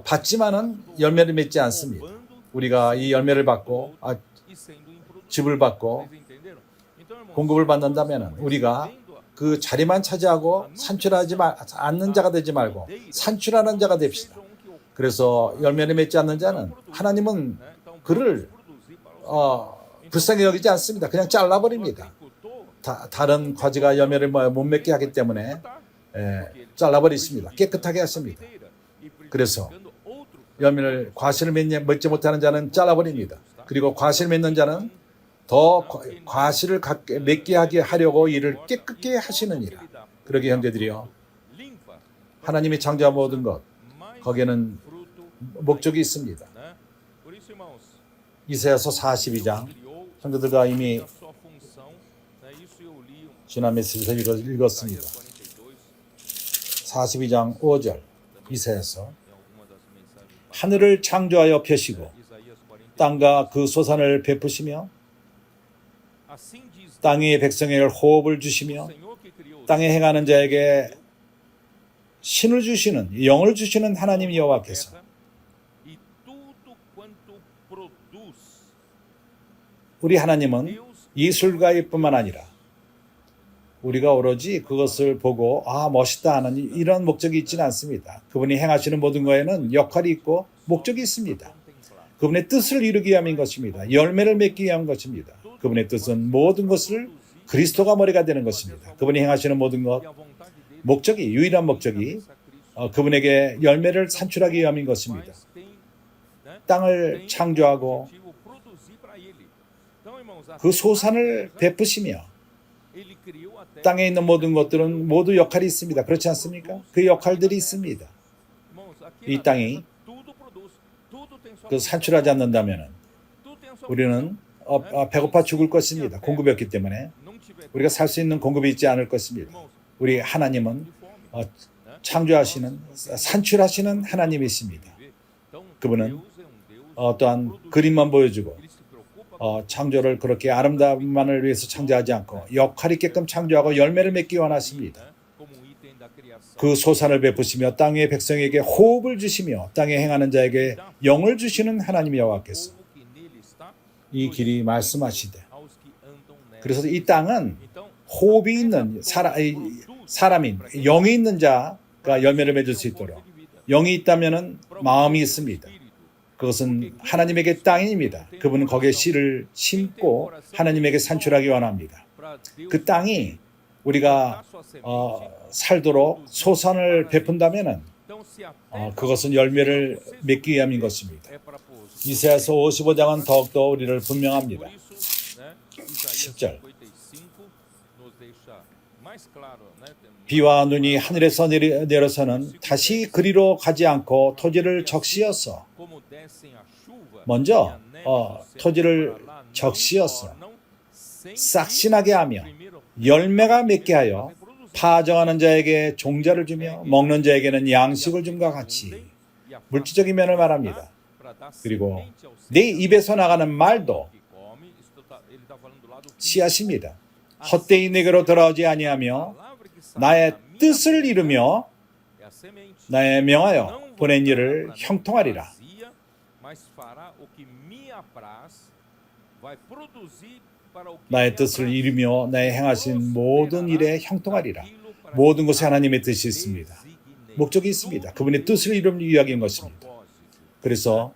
받지만은 열매를 맺지 않습니다. 우리가 이 열매를 받고 집을 받고 공급을 받는다면 우리가 그 자리만 차지하고 산출하지 않는 자가 되지 말고 산출하는 자가 됩시다. 그래서 열매를 맺지 않는 자는 하나님은 그를 불쌍히 여기지 않습니다. 그냥 잘라버립니다. 다른 가지가 열매를 못 맺게 하기 때문에 잘라버리십니다. 깨끗하게 하십니다. 그래서 과실을 맺지 못하는 자는 잘라버립니다. 그리고 과실을 맺는 자는 더 과실을 맺게 하려고 이를 깨끗게 하시느니라. 그러게 형제들이여, 하나님이 창조한 모든 것 거기에는 목적이 있습니다. 이사야서 42장, 형제들과 이미 지난 메시지에서 읽었습니다. 42장 5절 이사야서, 하늘을 창조하여 펴시고 땅과 그 소산을 베푸시며 땅의 백성에게 호흡을 주시며 땅에 행하는 자에게 신을 주시는, 영을 주시는 하나님 여호와께서 우리 하나님은 예술가일 뿐만 아니라 우리가 오로지 그것을 보고 멋있다 하는 이런 목적이 있지는 않습니다. 그분이 행하시는 모든 거에는 역할이 있고 목적이 있습니다. 그분의 뜻을 이루기 위함인 것입니다. 열매를 맺기 위한 것입니다. 그분의 뜻은 모든 것을 그리스도가 머리가 되는 것입니다. 그분이 행하시는 모든 것, 목적이, 유일한 목적이 그분에게 열매를 산출하기 위함인 것입니다. 땅을 창조하고 그 소산을 베푸시며 땅에 있는 모든 것들은 모두 역할이 있습니다. 그렇지 않습니까? 그 역할들이 있습니다. 이 땅이 그 산출하지 않는다면 우리는 배고파 죽을 것입니다. 공급이 없기 때문에 우리가 살 수 있는 공급이 있지 않을 것입니다. 우리 하나님은 창조하시는, 산출하시는 하나님이십니다. 그분은 어떠한 그림만 보여주고 창조를 그렇게 아름다움만을 위해서 창조하지 않고 역할 있게끔 창조하고 열매를 맺기 원하십니다. 그 소산을 베푸시며 땅의 백성에게 호흡을 주시며 땅에 행하는 자에게 영을 주시는 하나님 여호와께서 이 길이 말씀하시되, 그래서 이 땅은 호흡이 있는 사람인 영이 있는 자가 열매를 맺을 수 있도록, 영이 있다면 마음이 있습니다. 그것은 하나님에게 땅입니다. 그분은 거기에 씨를 심고 하나님에게 산출하기 원합니다. 그 땅이 우리가 살도록 소산을 베푼다면 그것은 열매를 맺기 위함인 것입니다. 이사야서 55장은 더욱더 우리를 분명합니다. 10절, 비와 눈이 하늘에서 내려서는 다시 그리로 가지 않고 토지를 적시어서, 먼저 토지를 적시어서 싹신하게 하며 열매가 맺게 하여 파정하는 자에게 종자를 주며 먹는 자에게는 양식을 줌과 같이 물질적인 면을 말합니다. 그리고 내 입에서 나가는 말도 씨앗입니다. 헛되이 내게로 돌아오지 아니하며 나의 뜻을 이루며 나의 명하여 보낸 일을 형통하리라. 나의 뜻을 이루며 나의 행하신 모든 일에 형통하리라. 모든 것에 하나님의 뜻이 있습니다. 목적이 있습니다. 그분의 뜻을 이루는 이야기인 것입니다. 그래서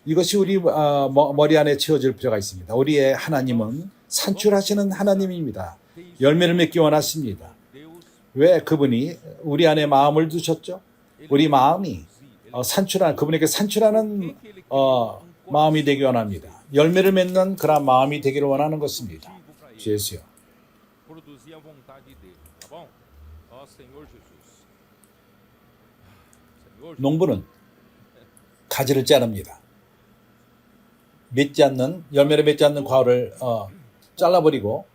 이것이 우리 머리 안에 채워질 필요가 있습니다. 우리의 하나님은 산출하시는 하나님입니다. 열매를 맺기 원하십니다. 왜 그분이 우리 안에 마음을 두셨죠? 우리 마음이 산출하는, 그분에게 산출하는 마음이 되기 원합니다. 열매를 맺는 그런 마음이 되기를 원하는 것입니다. 주 예수요. 농부는 가지를 자릅니다. 맺지 않는, 열매를 맺지 않는 과일을 잘라버리고,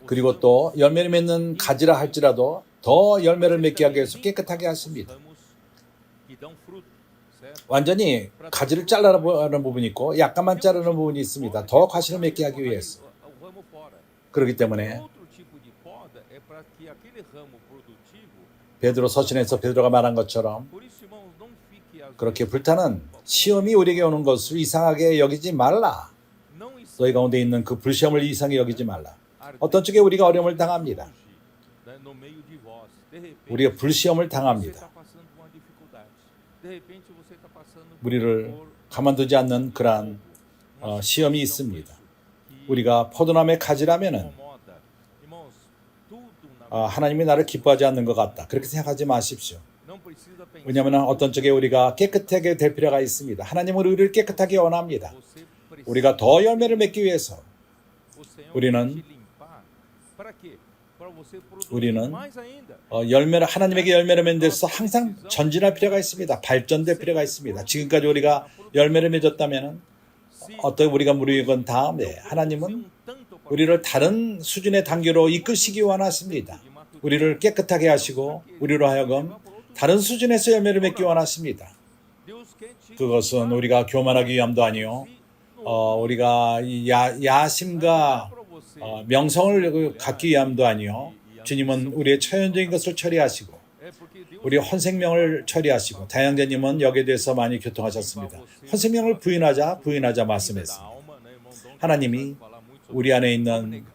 그리고 또 열매를 맺는 가지라 할지라도 더 열매를 맺게 하기 위해서 깨끗하게 하십니다. 완전히 가지를 자르는 부분이 있고 약간만 자르는 부분이 있습니다. 더 과실을 맺게 하기 위해서. 그렇기 때문에 베드로 서신에서 베드로가 말한 것처럼 그렇게 불타는 시험이 우리에게 오는 것을 이상하게 여기지 말라. 너희 가운데 있는 그 불시험을 이상하게 여기지 말라. 어떤 쪽에 우리가 어려움을 당합니다. 우리가 불시험을 당합니다. 우리를 가만두지 않는 그러한 시험이 있습니다. 우리가 포도나무의 가지라면은 하나님이 나를 기뻐하지 않는 것 같다. 그렇게 생각하지 마십시오. 왜냐하면 어떤 쪽에 우리가 깨끗하게 될 필요가 있습니다. 하나님은 우리를 깨끗하게 원합니다. 우리가 더 열매를 맺기 위해서 우리는 열매를, 하나님에게 열매를 맺는 데서 항상 전진할 필요가 있습니다. 발전될 필요가 있습니다. 지금까지 우리가 열매를 맺었다면 어떤 우리가 무르익은 다음에 하나님은 우리를 다른 수준의 단계로 이끄시기 원하십니다. 우리를 깨끗하게 하시고 우리로 하여금 다른 수준에서 열매를 맺기 원하십니다. 그것은 우리가 교만하기 위함도 아니요, 우리가 야심과 명성을 갖기 위함도 아니요, 주님은 우리의 처연적인 것을 처리하시고 우리의 헌생명을 처리하시고, 다양자님은 여기에 대해서 많이 교통하셨습니다. 헌생명을 부인하자 말씀했습니다. 하나님이 우리 안에 있는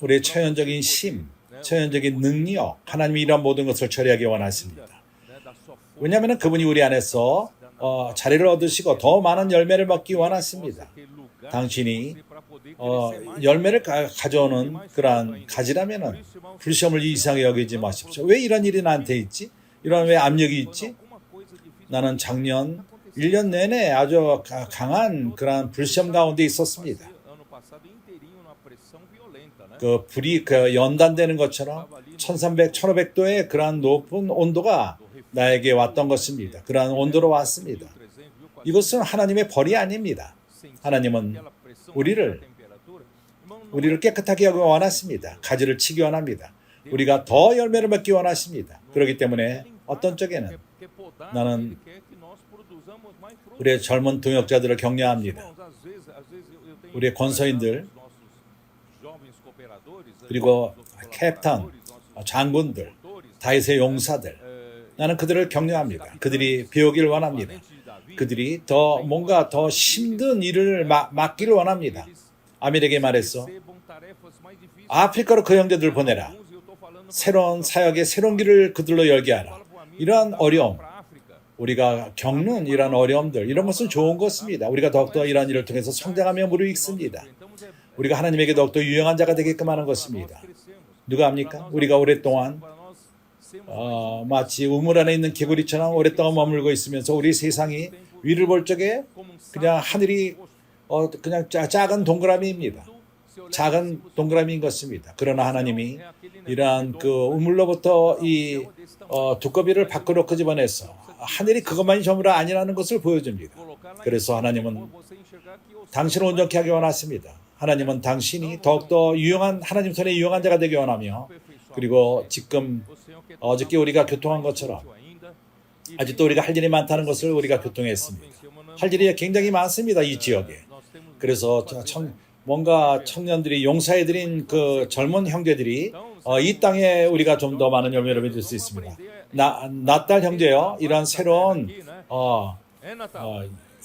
우리의 처연적인 심, 처연적인 능력, 하나님이 이런 모든 것을 처리하기 원하십니다. 왜냐하면 그분이 우리 안에서 자리를 얻으시고 더 많은 열매를 먹기 원하십니다. 당신이 열매를 가져오는 그러한 가지라면은 불시험을 이상하게 여기지 마십시오. 왜 이런 일이 나한테 있지? 이런 왜 압력이 있지? 나는 작년 1년 내내 아주 강한 그러한 불시험 가운데 있었습니다. 그 불이 연단되는 것처럼 1300, 1500도의 그러한 높은 온도가 나에게 왔던 것입니다. 그러한 온도로 왔습니다. 이것은 하나님의 벌이 아닙니다. 하나님은 우리를 깨끗하게 하기 원하십니다. 가지를 치기 원합니다. 우리가 더 열매를 맺기 원하십니다. 그렇기 때문에 어떤 쪽에는 나는 우리의 젊은 동역자들을 격려합니다. 우리의 권서인들 그리고 캡탄, 장군들, 다윗의 용사들 나는 그들을 격려합니다. 그들이 배우기를 원합니다. 그들이 뭔가 더 힘든 일을 맡기를 원합니다. 아밀에게 말했어. 아프리카로 그 형제들을 보내라. 새로운 사역의 새로운 길을 그들로 열게 하라. 이러한 어려움, 우리가 겪는 이러한 어려움들, 이런 것은 좋은 것입니다. 우리가 더욱더 이러한 일을 통해서 성장하며 무르익습니다. 우리가 하나님에게 더욱더 유용한 자가 되게끔 하는 것입니다. 누가 합니까? 우리가 오랫동안 마치 우물 안에 있는 개구리처럼 오랫동안 머물고 있으면서 우리 세상이 위를 볼 적에 그냥 하늘이 그냥 작은 동그라미입니다. 작은 동그라미인 것입니다. 그러나 하나님이 이러한 그 우물로부터 이 두꺼비를 밖으로 끄집어내서 하늘이 그것만이 전부가 아니라는 것을 보여줍니다. 그래서 하나님은 당신을 온전케 하기 원하십니다. 하나님은 당신이 더욱더 유용한 하나님 손에 유용한 자가 되기 원하며 그리고 지금 어저께 우리가 교통한 것처럼 아직도 우리가 할 일이 많다는 것을 우리가 교통했습니다. 할 일이 굉장히 많습니다. 이 지역에. 그래서 뭔가 청년들이 용사해드린 그 젊은 형제들이 이 땅에 우리가 좀 더 많은 열매를 맺을 수 있습니다. 나딸 형제요. 이런 새로운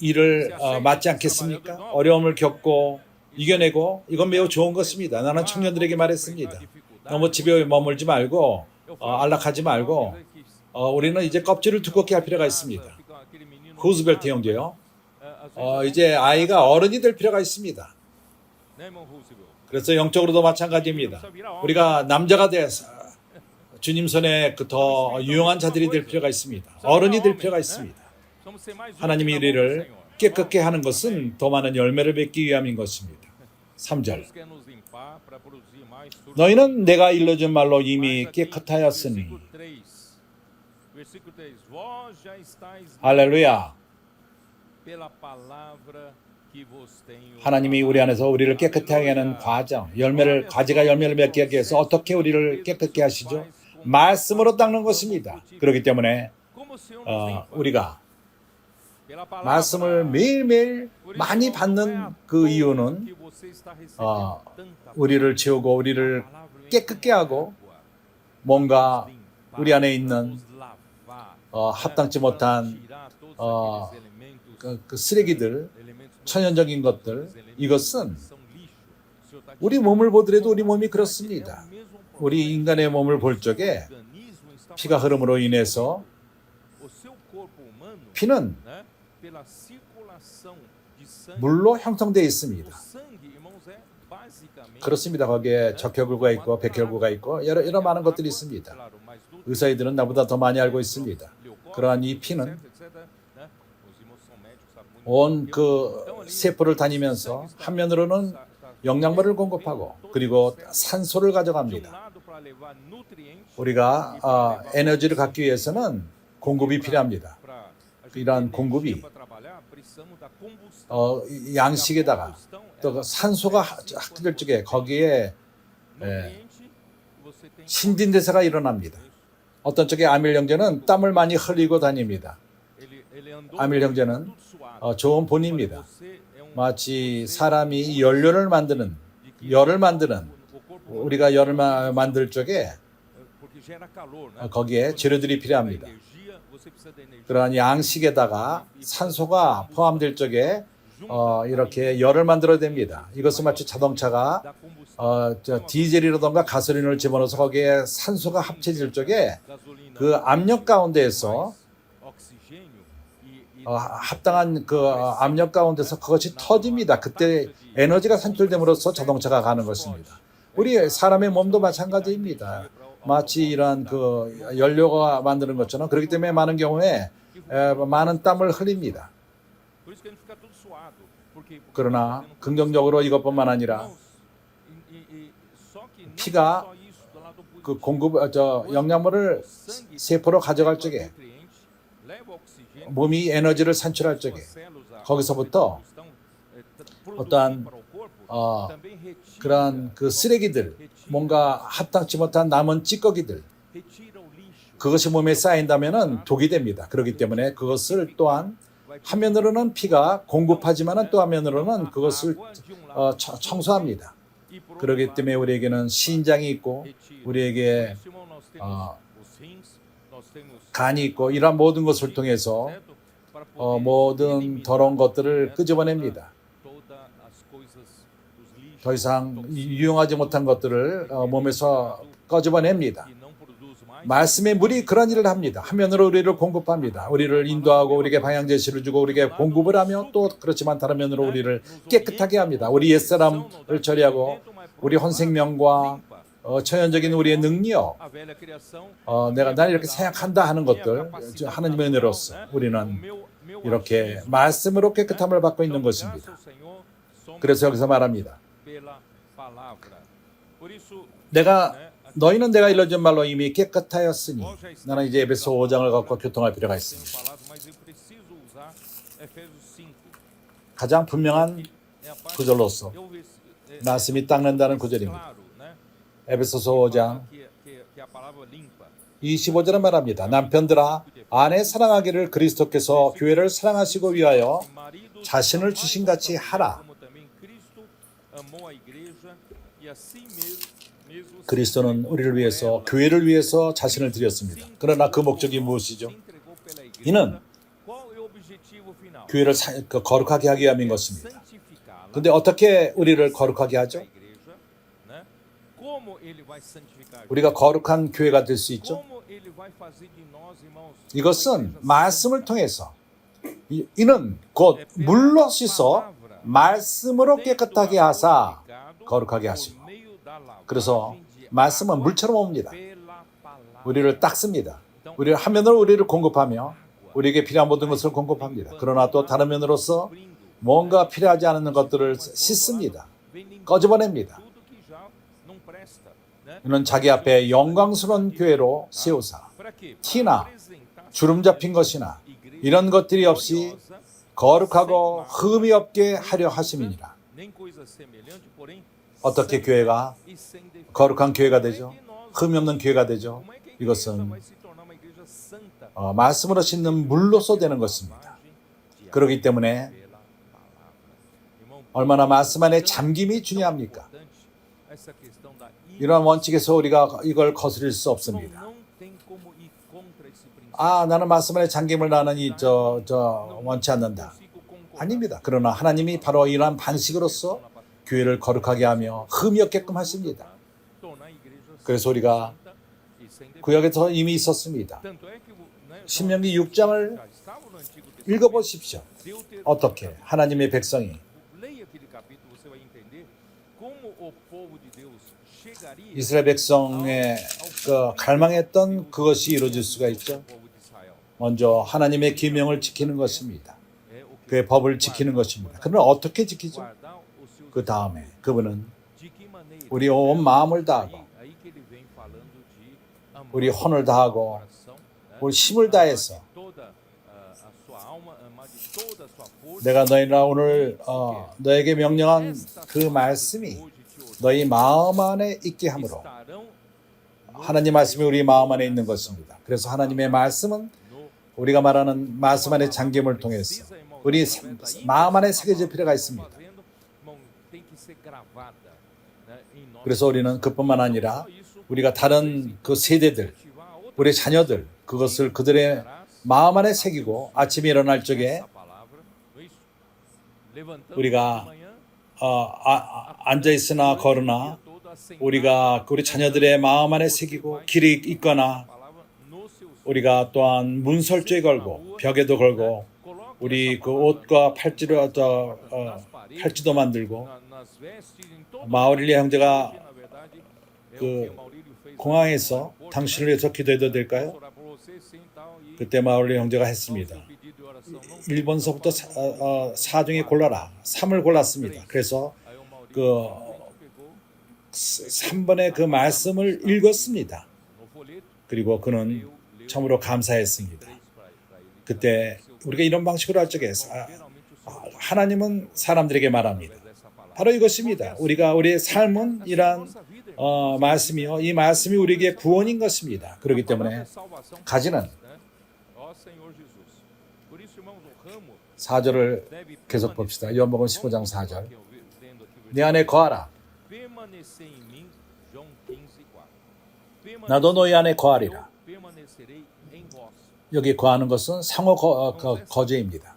일을 맞지 않겠습니까? 어려움을 겪고 이겨내고 이건 매우 좋은 것입니다. 나는 청년들에게 말했습니다. 너무 집에 머물지 말고 안락하지 말고 우리는 이제 껍질을 두껍게 할 필요가 있습니다. 후즈벨트 형제요. 이제 아이가 어른이 될 필요가 있습니다. 그래서 영적으로도 마찬가지입니다. 우리가 남자가 돼서 주님 손에 더 유용한 자들이 될 필요가 있습니다. 어른이 될 필요가 있습니다. 하나님이 우리를 깨끗게 하는 것은 더 많은 열매를 맺기 위함인 것입니다. 3절 너희는 내가 일러준 말로 이미 깨끗하였으니 할렐루야. 하나님이 우리 안에서 우리를 깨끗하게 하는 과정, 가지가 열매를 맺게 하기 위해서 어떻게 우리를 깨끗게 하시죠? 말씀으로 닦는 것입니다. 그렇기 때문에 우리가 말씀을 매일매일 많이 받는 그 이유는 우리를 채우고 우리를 깨끗게 하고 뭔가 우리 안에 있는 합당치 못한 그 쓰레기들, 천연적인 것들, 이것은 우리 몸을 보더라도 우리 몸이 그렇습니다. 우리 인간의 몸을 볼 적에 피가 흐름으로 인해서 피는 물로 형성되어 있습니다. 그렇습니다. 거기에 적혈구가 있고 백혈구가 있고 여러 많은 것들이 있습니다. 의사들은 나보다 더 많이 알고 있습니다. 그러한 이 피는 온 그 세포를 다니면서 한면으로는 영양분을 공급하고 그리고 산소를 가져갑니다. 우리가 에너지를 갖기 위해서는 공급이 필요합니다. 이러한 공급이 양식에다가 또 산소가 합될 적에 거기에 신진대사가 일어납니다. 어떤 쪽에 아밀 형제는 땀을 많이 흘리고 다닙니다. 아밀 형제는 좋은 본입니다. 마치 사람이 열을 만드는 우리가 열을 만들 적에 거기에 재료들이 필요합니다. 그러한 양식에다가 산소가 포함될 적에 이렇게 열을 만들어야 됩니다. 이것은 마치 자동차가 디젤이라던가 가솔린을 집어넣어서 거기에 산소가 합쳐질 적에 그 압력 가운데에서 합당한 그 압력 가운데서 그것이 터집니다. 그때 에너지가 산출됨으로써 자동차가 가는 것입니다. 우리 사람의 몸도 마찬가지입니다. 마치 이러한 그 연료가 만드는 것처럼 그렇기 때문에 많은 경우에 많은 땀을 흘립니다. 그러나 긍정적으로 이것뿐만 아니라 피가 그 영양분을 세포로 가져갈 적에 몸이 에너지를 산출할 적에 거기서부터 어떠한 그러한 그 쓰레기들, 뭔가 합당치 못한 남은 찌꺼기들, 그것이 몸에 쌓인다면은 독이 됩니다. 그렇기 때문에 그것을 또한 한면으로는 피가 공급하지만은 또 한면으로는 그것을 청소합니다. 그렇기 때문에 우리에게는 신장이 있고 우리에게 간이 있고 이러한 모든 것을 통해서 모든 더러운 것들을 끄집어냅니다. 더 이상 유용하지 못한 것들을 몸에서 꺼집어냅니다. 말씀의 물이 그런 일을 합니다. 한면으로 우리를 공급합니다. 우리를 인도하고 우리에게 방향 제시를 주고 우리에게 공급을 하며 또 그렇지만 다른 면으로 우리를 깨끗하게 합니다. 우리 옛사람을 처리하고 우리 혼생명과 천연적인 우리의 능력, 난 이렇게 생각한다 하는 것들, 하나님의 은혜로서 우리는 이렇게 말씀으로 깨끗함을 받고 있는 것입니다. 그래서 여기서 말합니다. 너희는 내가 일러준 말로 이미 깨끗하였으니 나는 이제 에베소 5장을 갖고 교통할 필요가 있습니다. 가장 분명한 구절로서 말씀이 닦는다는 구절입니다. 에베소서 5장 25절은 말합니다. 남편들아 아내 사랑하기를 그리스도께서 교회를 사랑하시고 위하여 자신을 주신같이 하라. 그리스도는 우리를 위해서 교회를 위해서 자신을 드렸습니다. 그러나 그 목적이 무엇이죠? 이는 교회를 거룩하게 하기 위함인 것입니다. 그런데 어떻게 우리를 거룩하게 하죠? 우리가 거룩한 교회가 될 수 있죠? 이것은 말씀을 통해서 이는 곧 물로 씻어 말씀으로 깨끗하게 하사 거룩하게 하시고 그래서 말씀은 물처럼 옵니다. 우리를 닦습니다. 우리를 한 면으로 우리를 공급하며 우리에게 필요한 모든 것을 공급합니다. 그러나 또 다른 면으로서 뭔가 필요하지 않은 것들을 씻습니다. 꺼집어냅니다. 이는 자기 앞에 영광스러운 교회로 세우사 티나 주름 잡힌 것이나 이런 것들이 없이 거룩하고 흠이 없게 하려 하심이니라. 어떻게 교회가 거룩한 교회가 되죠? 흠이 없는 교회가 되죠? 이것은 말씀으로 씻는 물로서 되는 것입니다. 그렇기 때문에 얼마나 말씀 안에 잠김이 중요합니까? 이러한 원칙에서 우리가 이걸 거스릴 수 없습니다. 나는 말씀 안에 잠김을 나는 원치 않는다. 아닙니다. 그러나 하나님이 바로 이러한 반식으로서 교회를 거룩하게 하며 흠이 없게끔 하십니다. 그래서 우리가 구약에서 이미 있었습니다. 신명기 6장을 읽어보십시오. 어떻게 하나님의 백성이 이스라엘 백성의 갈망했던 그것이 이루어질 수가 있죠. 먼저 하나님의 계명을 지키는 것입니다. 그의 법을 지키는 것입니다. 그러나 어떻게 지키죠? 그 다음에 그분은 우리 온 마음을 다하고 우리 혼을 다하고 우리 힘을 다해서 내가 너희나 오늘 너에게 명령한 그 말씀이 너희 마음 안에 있게 함으로 하나님 말씀이 우리 마음 안에 있는 것입니다. 그래서 하나님의 말씀은 우리가 말하는 말씀 안의 잠김을 통해서 우리 마음 안에 새겨질 필요가 있습니다. 그래서 우리는 그뿐만 아니라 우리가 다른 그 세대들, 우리 자녀들 그것을 그들의 마음 안에 새기고 아침에 일어날 적에 우리가 앉아있으나 걸으나 우리가 우리 자녀들의 마음 안에 새기고 길에 있거나 우리가 또한 문설주에 걸고 벽에도 걸고 우리 그 옷과 팔찌도 만들고 마우릴리 형제가 그 공항에서 당신을 위해서 기도해도 될까요? 그때 마우릴리 형제가 했습니다. 1번서부터 4중에 골라라. 3을 골랐습니다. 그래서 그 3번의 그 말씀을 읽었습니다. 그리고 그는 참으로 감사했습니다. 그때 우리가 이런 방식으로 할 적에 하나님은 사람들에게 말합니다. 바로 이것입니다. 우리의 삶은 이러한 말씀이요. 이 말씀이 우리에게 구원인 것입니다. 그렇기 때문에 가지는 4절을 계속 봅시다. 요한복음 15장 4절. 내 안에 거하라. 나도 너희 안에 거하리라. 여기 거하는 것은 상호 거제입니다.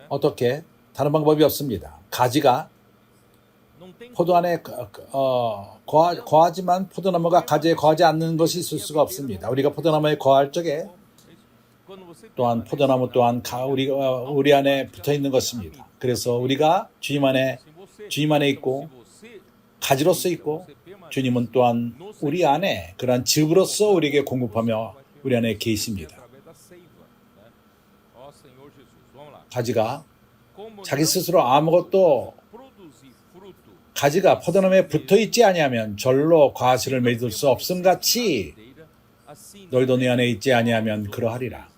어떻게? 다른 방법이 없습니다. 가지가 포도 안에 거하지만 포도나무가 가지에 거하지 않는 것이 있을 수가 없습니다. 우리가 포도나무에 거할 적에 또한 포도나무 또한 우리 안에 붙어 있는 것입니다. 그래서 우리가 주님 안에 있고 가지로서 있고 주님은 또한 우리 안에 그러한 즙으로서 우리에게 공급하며 우리 안에 계십니다. 가지가 자기 스스로 아무것도 가지가 포도나무에 붙어있지 아니하면 절로 과실을 맺을 수 없음같이 너희도 내 안에 있지 아니하면 그러하리라.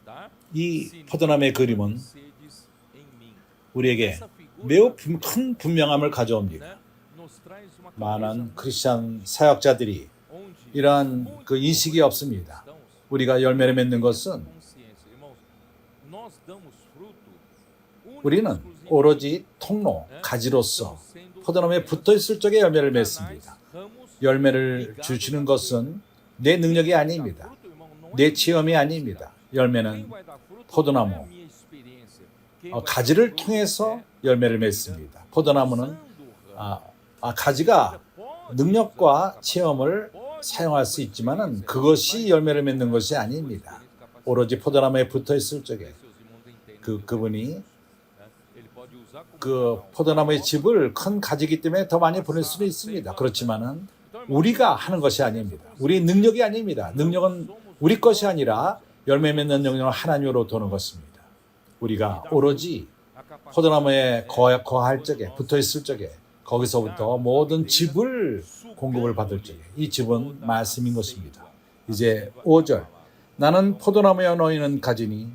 이 포도나무의 그림은 우리에게 매우 큰 분명함을 가져옵니다. 많은 크리스찬 사역자들이 이러한 그 인식이 없습니다. 우리가 열매를 맺는 것은 우리는 오로지 통로, 가지로서 포도나무에 붙어있을 적에 열매를 맺습니다. 열매를 주시는 것은 내 능력이 아닙니다. 내 체험이 아닙니다. 열매는 포도나무, 가지를 통해서 열매를 맺습니다. 포도나무는 가지가 능력과 체험을 사용할 수 있지만은 그것이 열매를 맺는 것이 아닙니다. 오로지 포도나무에 붙어있을 적에 그분이 그 포도나무의 즙을 큰 가지이기 때문에 더 많이 보낼 수는 있습니다. 그렇지만은 우리가 하는 것이 아닙니다. 우리의 능력이 아닙니다. 능력은 우리 것이 아니라 열매 맺는 능력은 하나님으로 도는 것입니다. 우리가 오로지 포도나무에 거할 적에 붙어있을 적에 거기서부터 모든 즙을 공급을 받을 적에 이 즙은 말씀인 것입니다. 이제 5절 나는 포도나무에 놓이는 가지니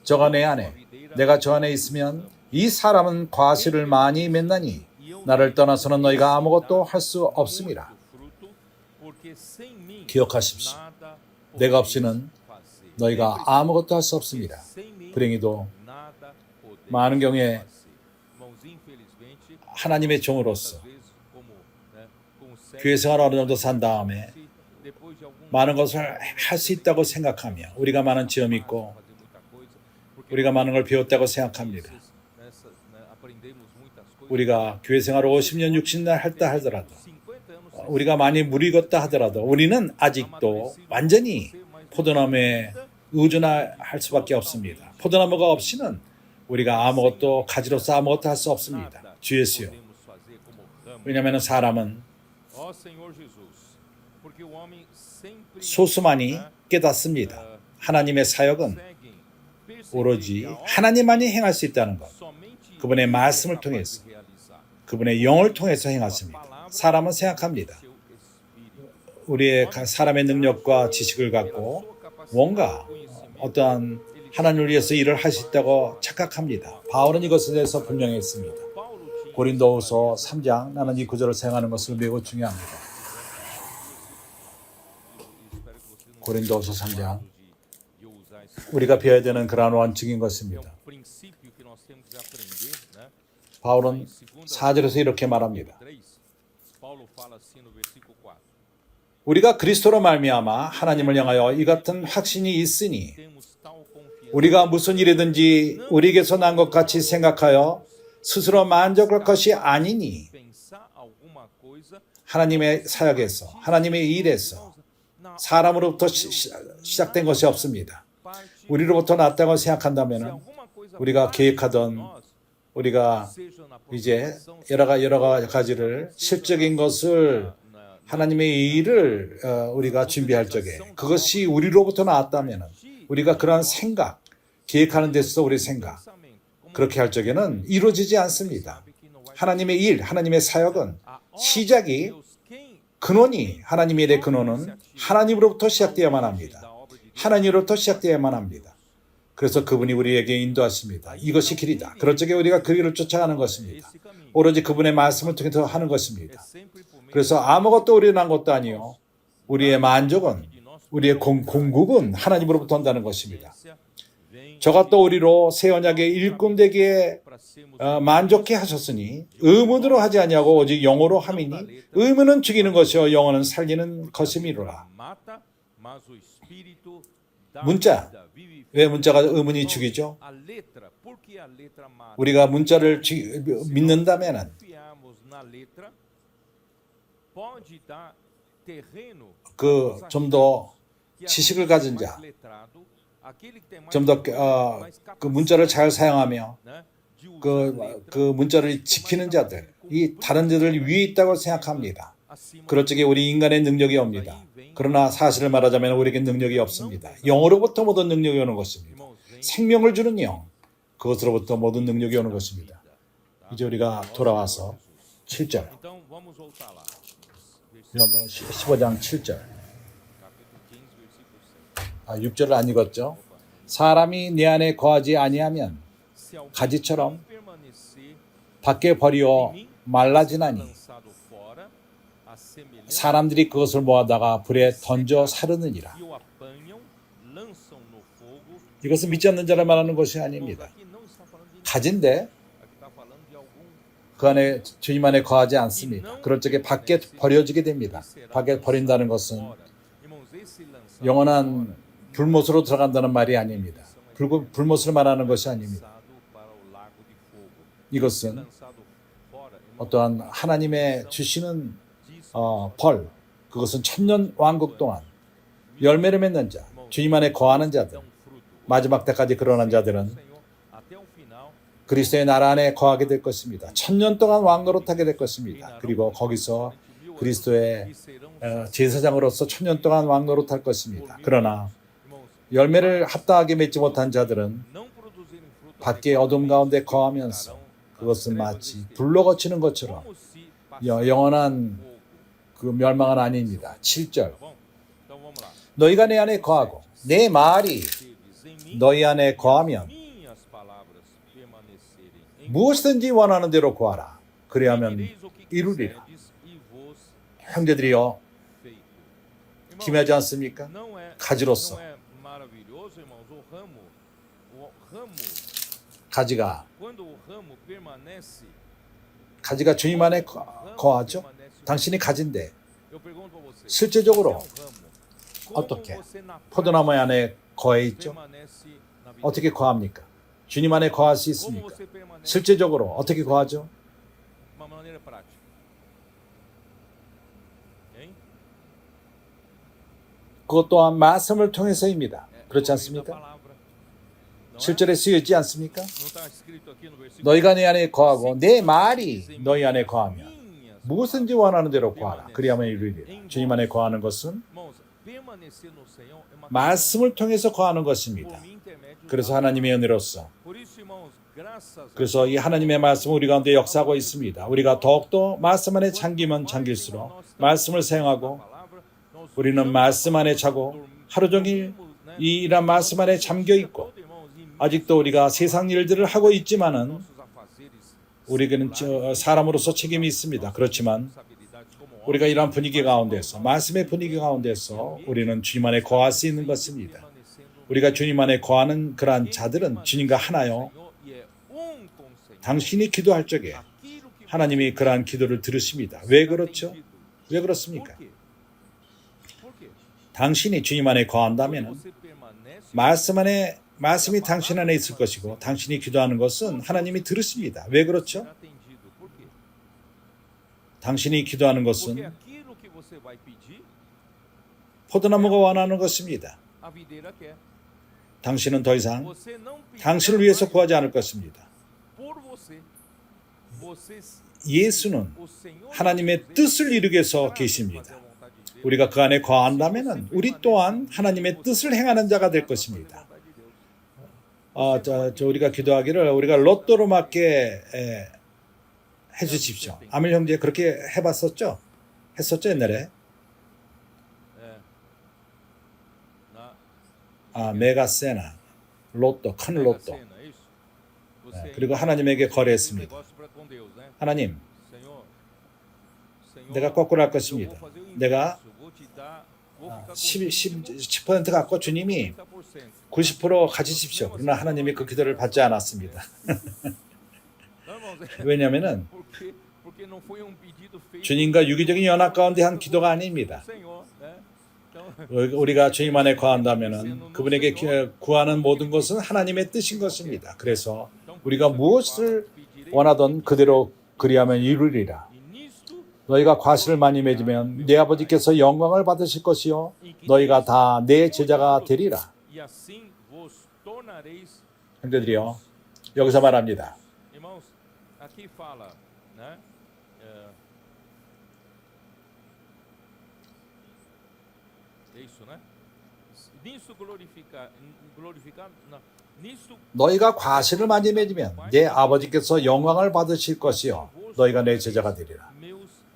저가 내 안에 내가 저 안에 있으면 이 사람은 과실을 많이 맺나니 나를 떠나서는 너희가 아무것도 할 수 없음이라. 기억하십시오. 내가 없이는 너희가 아무것도 할 수 없습니다. 불행히도 많은 경우에 하나님의 종으로서 교회 생활을 어느 정도 산 다음에 많은 것을 할 수 있다고 생각하며 우리가 많은 체험이 있고 우리가 많은 걸 배웠다고 생각합니다. 우리가 교회 생활을 50년, 60년 했다 하더라도 우리가 많이 무리걷다 하더라도 우리는 아직도 완전히 포도나무에 의존할 수밖에 없습니다. 포도나무가 없이는 우리가 아무것도 가지로서 아무것도 할 수 없습니다. 주 예수요. 왜냐하면 사람은 소수만이 깨닫습니다. 하나님의 사역은 오로지 하나님만이 행할 수 있다는 것. 그분의 말씀을 통해서 그분의 영을 통해서 행하십니다. 사람은 생각합니다. 우리의 사람의 능력과 지식을 갖고 뭔가 어떠한 하나님을 위해서 일을 할 수 있다고 착각합니다. 바울은 이것에 대해서 분명했습니다. 고린도후서 3장 나는 이 구절을 생각하는 것을 매우 중요합니다. 고린도후서 3장 우리가 배워야 되는 그러한 원칙인 것입니다. 바울은 4절에서 이렇게 말합니다. 우리가 그리스도로 말미암아 하나님을 향하여 이 같은 확신이 있으니 우리가 무슨 일이든지 우리에게서 난 것 같이 생각하여 스스로 만족할 것이 아니니 하나님의 사역에서 하나님의 일에서 사람으로부터 시작된 것이 없습니다. 우리로부터 낫다고 생각한다면 우리가 계획하던 우리가 이제 여러 가지를 실적인 것을 하나님의 일을 우리가 준비할 적에 그것이 우리로부터 나왔다면 우리가 그러한 생각, 계획하는 데 있어서 우리 생각 그렇게 할 적에는 이루어지지 않습니다. 하나님의 일, 하나님의 사역은 시작이 근원이 하나님의 일의 근원은 하나님으로부터 시작되어야만 합니다. 하나님으로부터 시작되어야만 합니다. 그래서 그분이 우리에게 인도하십니다. 이것이 길이다. 그럴 적에 우리가 그 길을 쫓아가는 것입니다. 오로지 그분의 말씀을 통해서 하는 것입니다. 그래서 아무것도 우리는 한 것도 아니요. 우리의 만족은, 우리의 공급은 하나님으로부터 온다는 것입니다. 저가 또 우리로 새 언약의 일꾼되기에 만족해 하셨으니 의문으로 하지 아니하고 오직 영어로 함이니 의문은 죽이는 것이요 영어는 살리는 것임이로라. 문자. 왜 문자가 의문이 죽이죠? 우리가 문자를 믿는다면 좀 더 지식을 가진 자, 좀 더 그 문자를 잘 사용하며 그 문자를 지키는 자들, 이 다른 자들 위에 있다고 생각합니다. 그럴 적에 우리 인간의 능력이 옵니다. 그러나 사실을 말하자면 우리에게 능력이 없습니다. 영으로부터 모든 능력이 오는 것입니다. 생명을 주는 영, 그것으로부터 모든 능력이 오는 것입니다. 이제 우리가 돌아와서 7절, 15장 7절. 6절을 안 읽었죠? 사람이 내 안에 거하지 아니하면 가지처럼 밖에 버리어 말라지나니 사람들이 그것을 모아다가 불에 던져 사르느니라. 이것은 믿지 않는 자를 말하는 것이 아닙니다. 가진데 그 안에 주님 안에 거하지 않습니다. 그럴 적에 밖에 버려지게 됩니다. 밖에 버린다는 것은 영원한 불못으로 들어간다는 말이 아닙니다. 불못을 말하는 것이 아닙니다. 이것은 어떠한 하나님의 주시는 벌, 그것은 천년 왕국 동안 열매를 맺는 자, 주님 안에 거하는 자들, 마지막 때까지 그러한 자들은 그리스도의 나라 안에 거하게 될 것입니다. 천년 동안 왕노릇하게 될 것입니다. 그리고 거기서 그리스도의 제사장으로서 천년 동안 왕노릇할 것입니다. 그러나 열매를 합당하게 맺지 못한 자들은 밖에 어둠 가운데 거하면서 그것은 마치 불로 거치는 것처럼 영원한 그 멸망은 아닙니다. 7절. 너희가 내 안에 거하고 내 말이 너희 안에 거하면 무엇이든지 원하는 대로 구하라. 그리하면 이루리라. 형제들이여, 기묘하지 않습니까? 가지로서 가지가 주님 안에 거하죠. 당신이 가진데 실제적으로 어떻게 포도나무 안에 거해 있죠? 어떻게 거합니까? 주님 안에 거할 수 있습니까? 실제적으로 어떻게 거하죠? 그것 또한 말씀을 통해서입니다. 그렇지 않습니까? 7절에 쓰여있지 않습니까? 너희가 내 안에 거하고 내 말이 너희 안에 거하면 무엇인지 원하는 대로 구하라. 그리하면 이루리라. 주님 안에 거하는 것은 말씀을 통해서 거하는 것입니다. 그래서 하나님의 은혜로서 그래서 이 하나님의 말씀은 우리 가운데 역사하고 있습니다. 우리가 더욱더 말씀 안에 잠기면 잠길수록 말씀을 사용하고 우리는 말씀 안에 자고 하루 종일 이란 말씀 안에 잠겨 있고 아직도 우리가 세상 일들을 하고 있지만은 우리에게는 사람으로서 책임이 있습니다. 그렇지만 우리가 이러한 분위기 가운데서 말씀의 분위기 가운데서 우리는 주님 안에 거할 수 있는 것입니다. 우리가 주님 안에 거하는 그러한 자들은 주님과 하나요. 당신이 기도할 적에 하나님이 그러한 기도를 들으십니다. 왜 그렇죠? 왜 그렇습니까? 당신이 주님 안에 거한다면 말씀이 당신 안에 있을 것이고 당신이 기도하는 것은 하나님이 들으십니다. 왜 그렇죠? 당신이 기도하는 것은 포도나무가 원하는 것입니다. 당신은 더 이상 당신을 위해서 구하지 않을 것입니다. 예수는 하나님의 뜻을 이루기 위해서 계십니다. 우리가 그 안에 거한다면 우리 또한 하나님의 뜻을 행하는 자가 될 것입니다. 우리가 기도하기를 우리가 로또로 맞게 해주십시오. 아밀 형제 그렇게 해봤었죠? 했었죠 옛날에? 메가세나 로또, 큰 로또. 그리고 하나님에게 거래했습니다. 하나님, 내가 거꾸로 할 것입니다. 내가 10% 갖고 주님이 90% 가지십시오. 그러나 하나님이 그 기도를 받지 않았습니다. 왜냐하면 주님과 유기적인 연합 가운데 한 기도가 아닙니다. 우리가 주님 안에 거한다면 그분에게 구하는 모든 것은 하나님의 뜻인 것입니다. 그래서 우리가 무엇을 원하던 그대로 그리하면 이루리라. 너희가 과실을 많이 맺으면 내 아버지께서 영광을 받으실 것이요 너희가 다 내 제자가 되리라. 형제들이요, 여기서 말합니다. 너희가 과실을 많이 맺으면 내 아버지께서 영광을 받으실 것이요 너희가 내 제자가 되리라.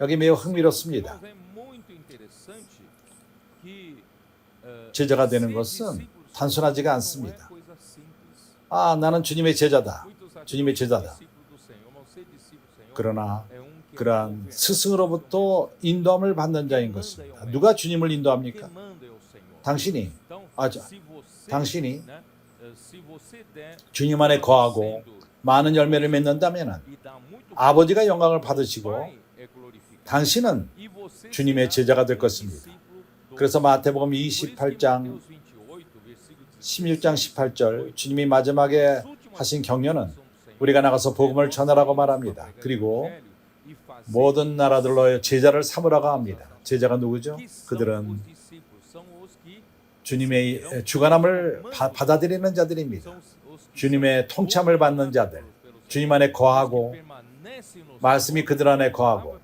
여기 매우 흥미롭습니다. 제자가 되는 것은 단순하지가 않습니다. 나는 주님의 제자다. 주님의 제자다. 그러나 그러한 스승으로부터 인도함을 받는 자인 것입니다. 누가 주님을 인도합니까? 당신이 주님 안에 거하고 많은 열매를 맺는다면 아버지가 영광을 받으시고 당신은 주님의 제자가 될 것입니다. 그래서 마태복음 28장 16장 18절 주님이 마지막에 하신 격려는 우리가 나가서 복음을 전하라고 말합니다. 그리고 모든 나라들로 제자를 삼으라고 합니다. 제자가 누구죠? 그들은 주님의 주관함을 받아들이는 자들입니다. 주님의 통참을 받는 자들, 주님 안에 거하고 말씀이 그들 안에 거하고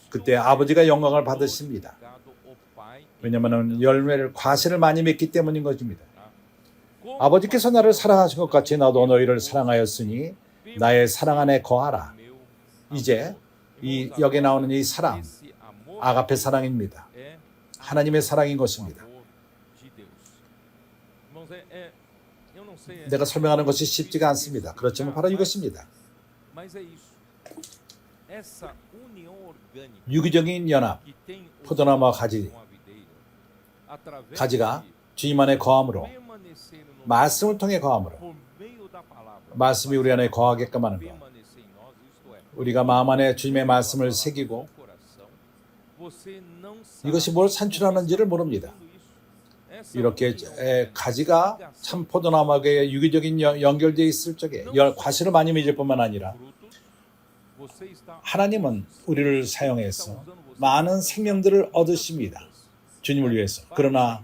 그때 아버지가 영광을 받으십니다. 왜냐하면 열매를 과실을 많이 맺기 때문인 것입니다. 아버지께서 나를 사랑하신 것 같이 나도 너희를 사랑하였으니 나의 사랑 안에 거하라. 이제 여기 나오는 이 사랑, 아가페 사랑입니다. 하나님의 사랑인 것입니다. 내가 설명하는 것이 쉽지가 않습니다. 그렇지만 바로 이것입니다. 유기적인 연합, 포도나무와 가지가 주님 안에 거함으로, 말씀을 통해 거함으로, 말씀이 우리 안에 거하게끔 하는 것. 우리가 마음 안에 주님의 말씀을 새기고 이것이 뭘 산출하는지를 모릅니다. 이렇게 가지가 참 포도나무에 유기적인 연결되어 있을 적에 과실을 많이 맺을 뿐만 아니라 하나님은 우리를 사용해서 많은 생명들을 얻으십니다. 주님을 위해서. 그러나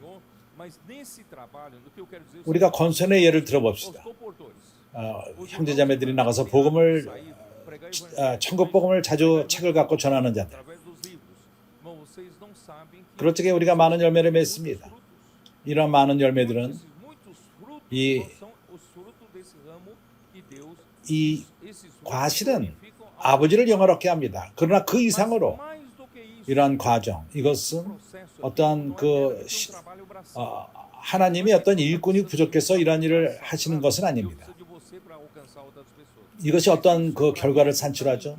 우리가 건선의 예를 들어봅시다. 형제자매들이 나가서 천국 복음을 자주 책을 갖고 전하는 자들. 그럴 적에 우리가 많은 열매를 맺습니다. 이런 많은 열매들은 이 과실은 아버지를 영화롭게 합니다. 그러나 그 이상으로 이러한 과정, 이것은 어떠한 하나님이 어떤 일꾼이 부족해서 이러한 일을 하시는 것은 아닙니다. 이것이 어떤 그 결과를 산출하죠?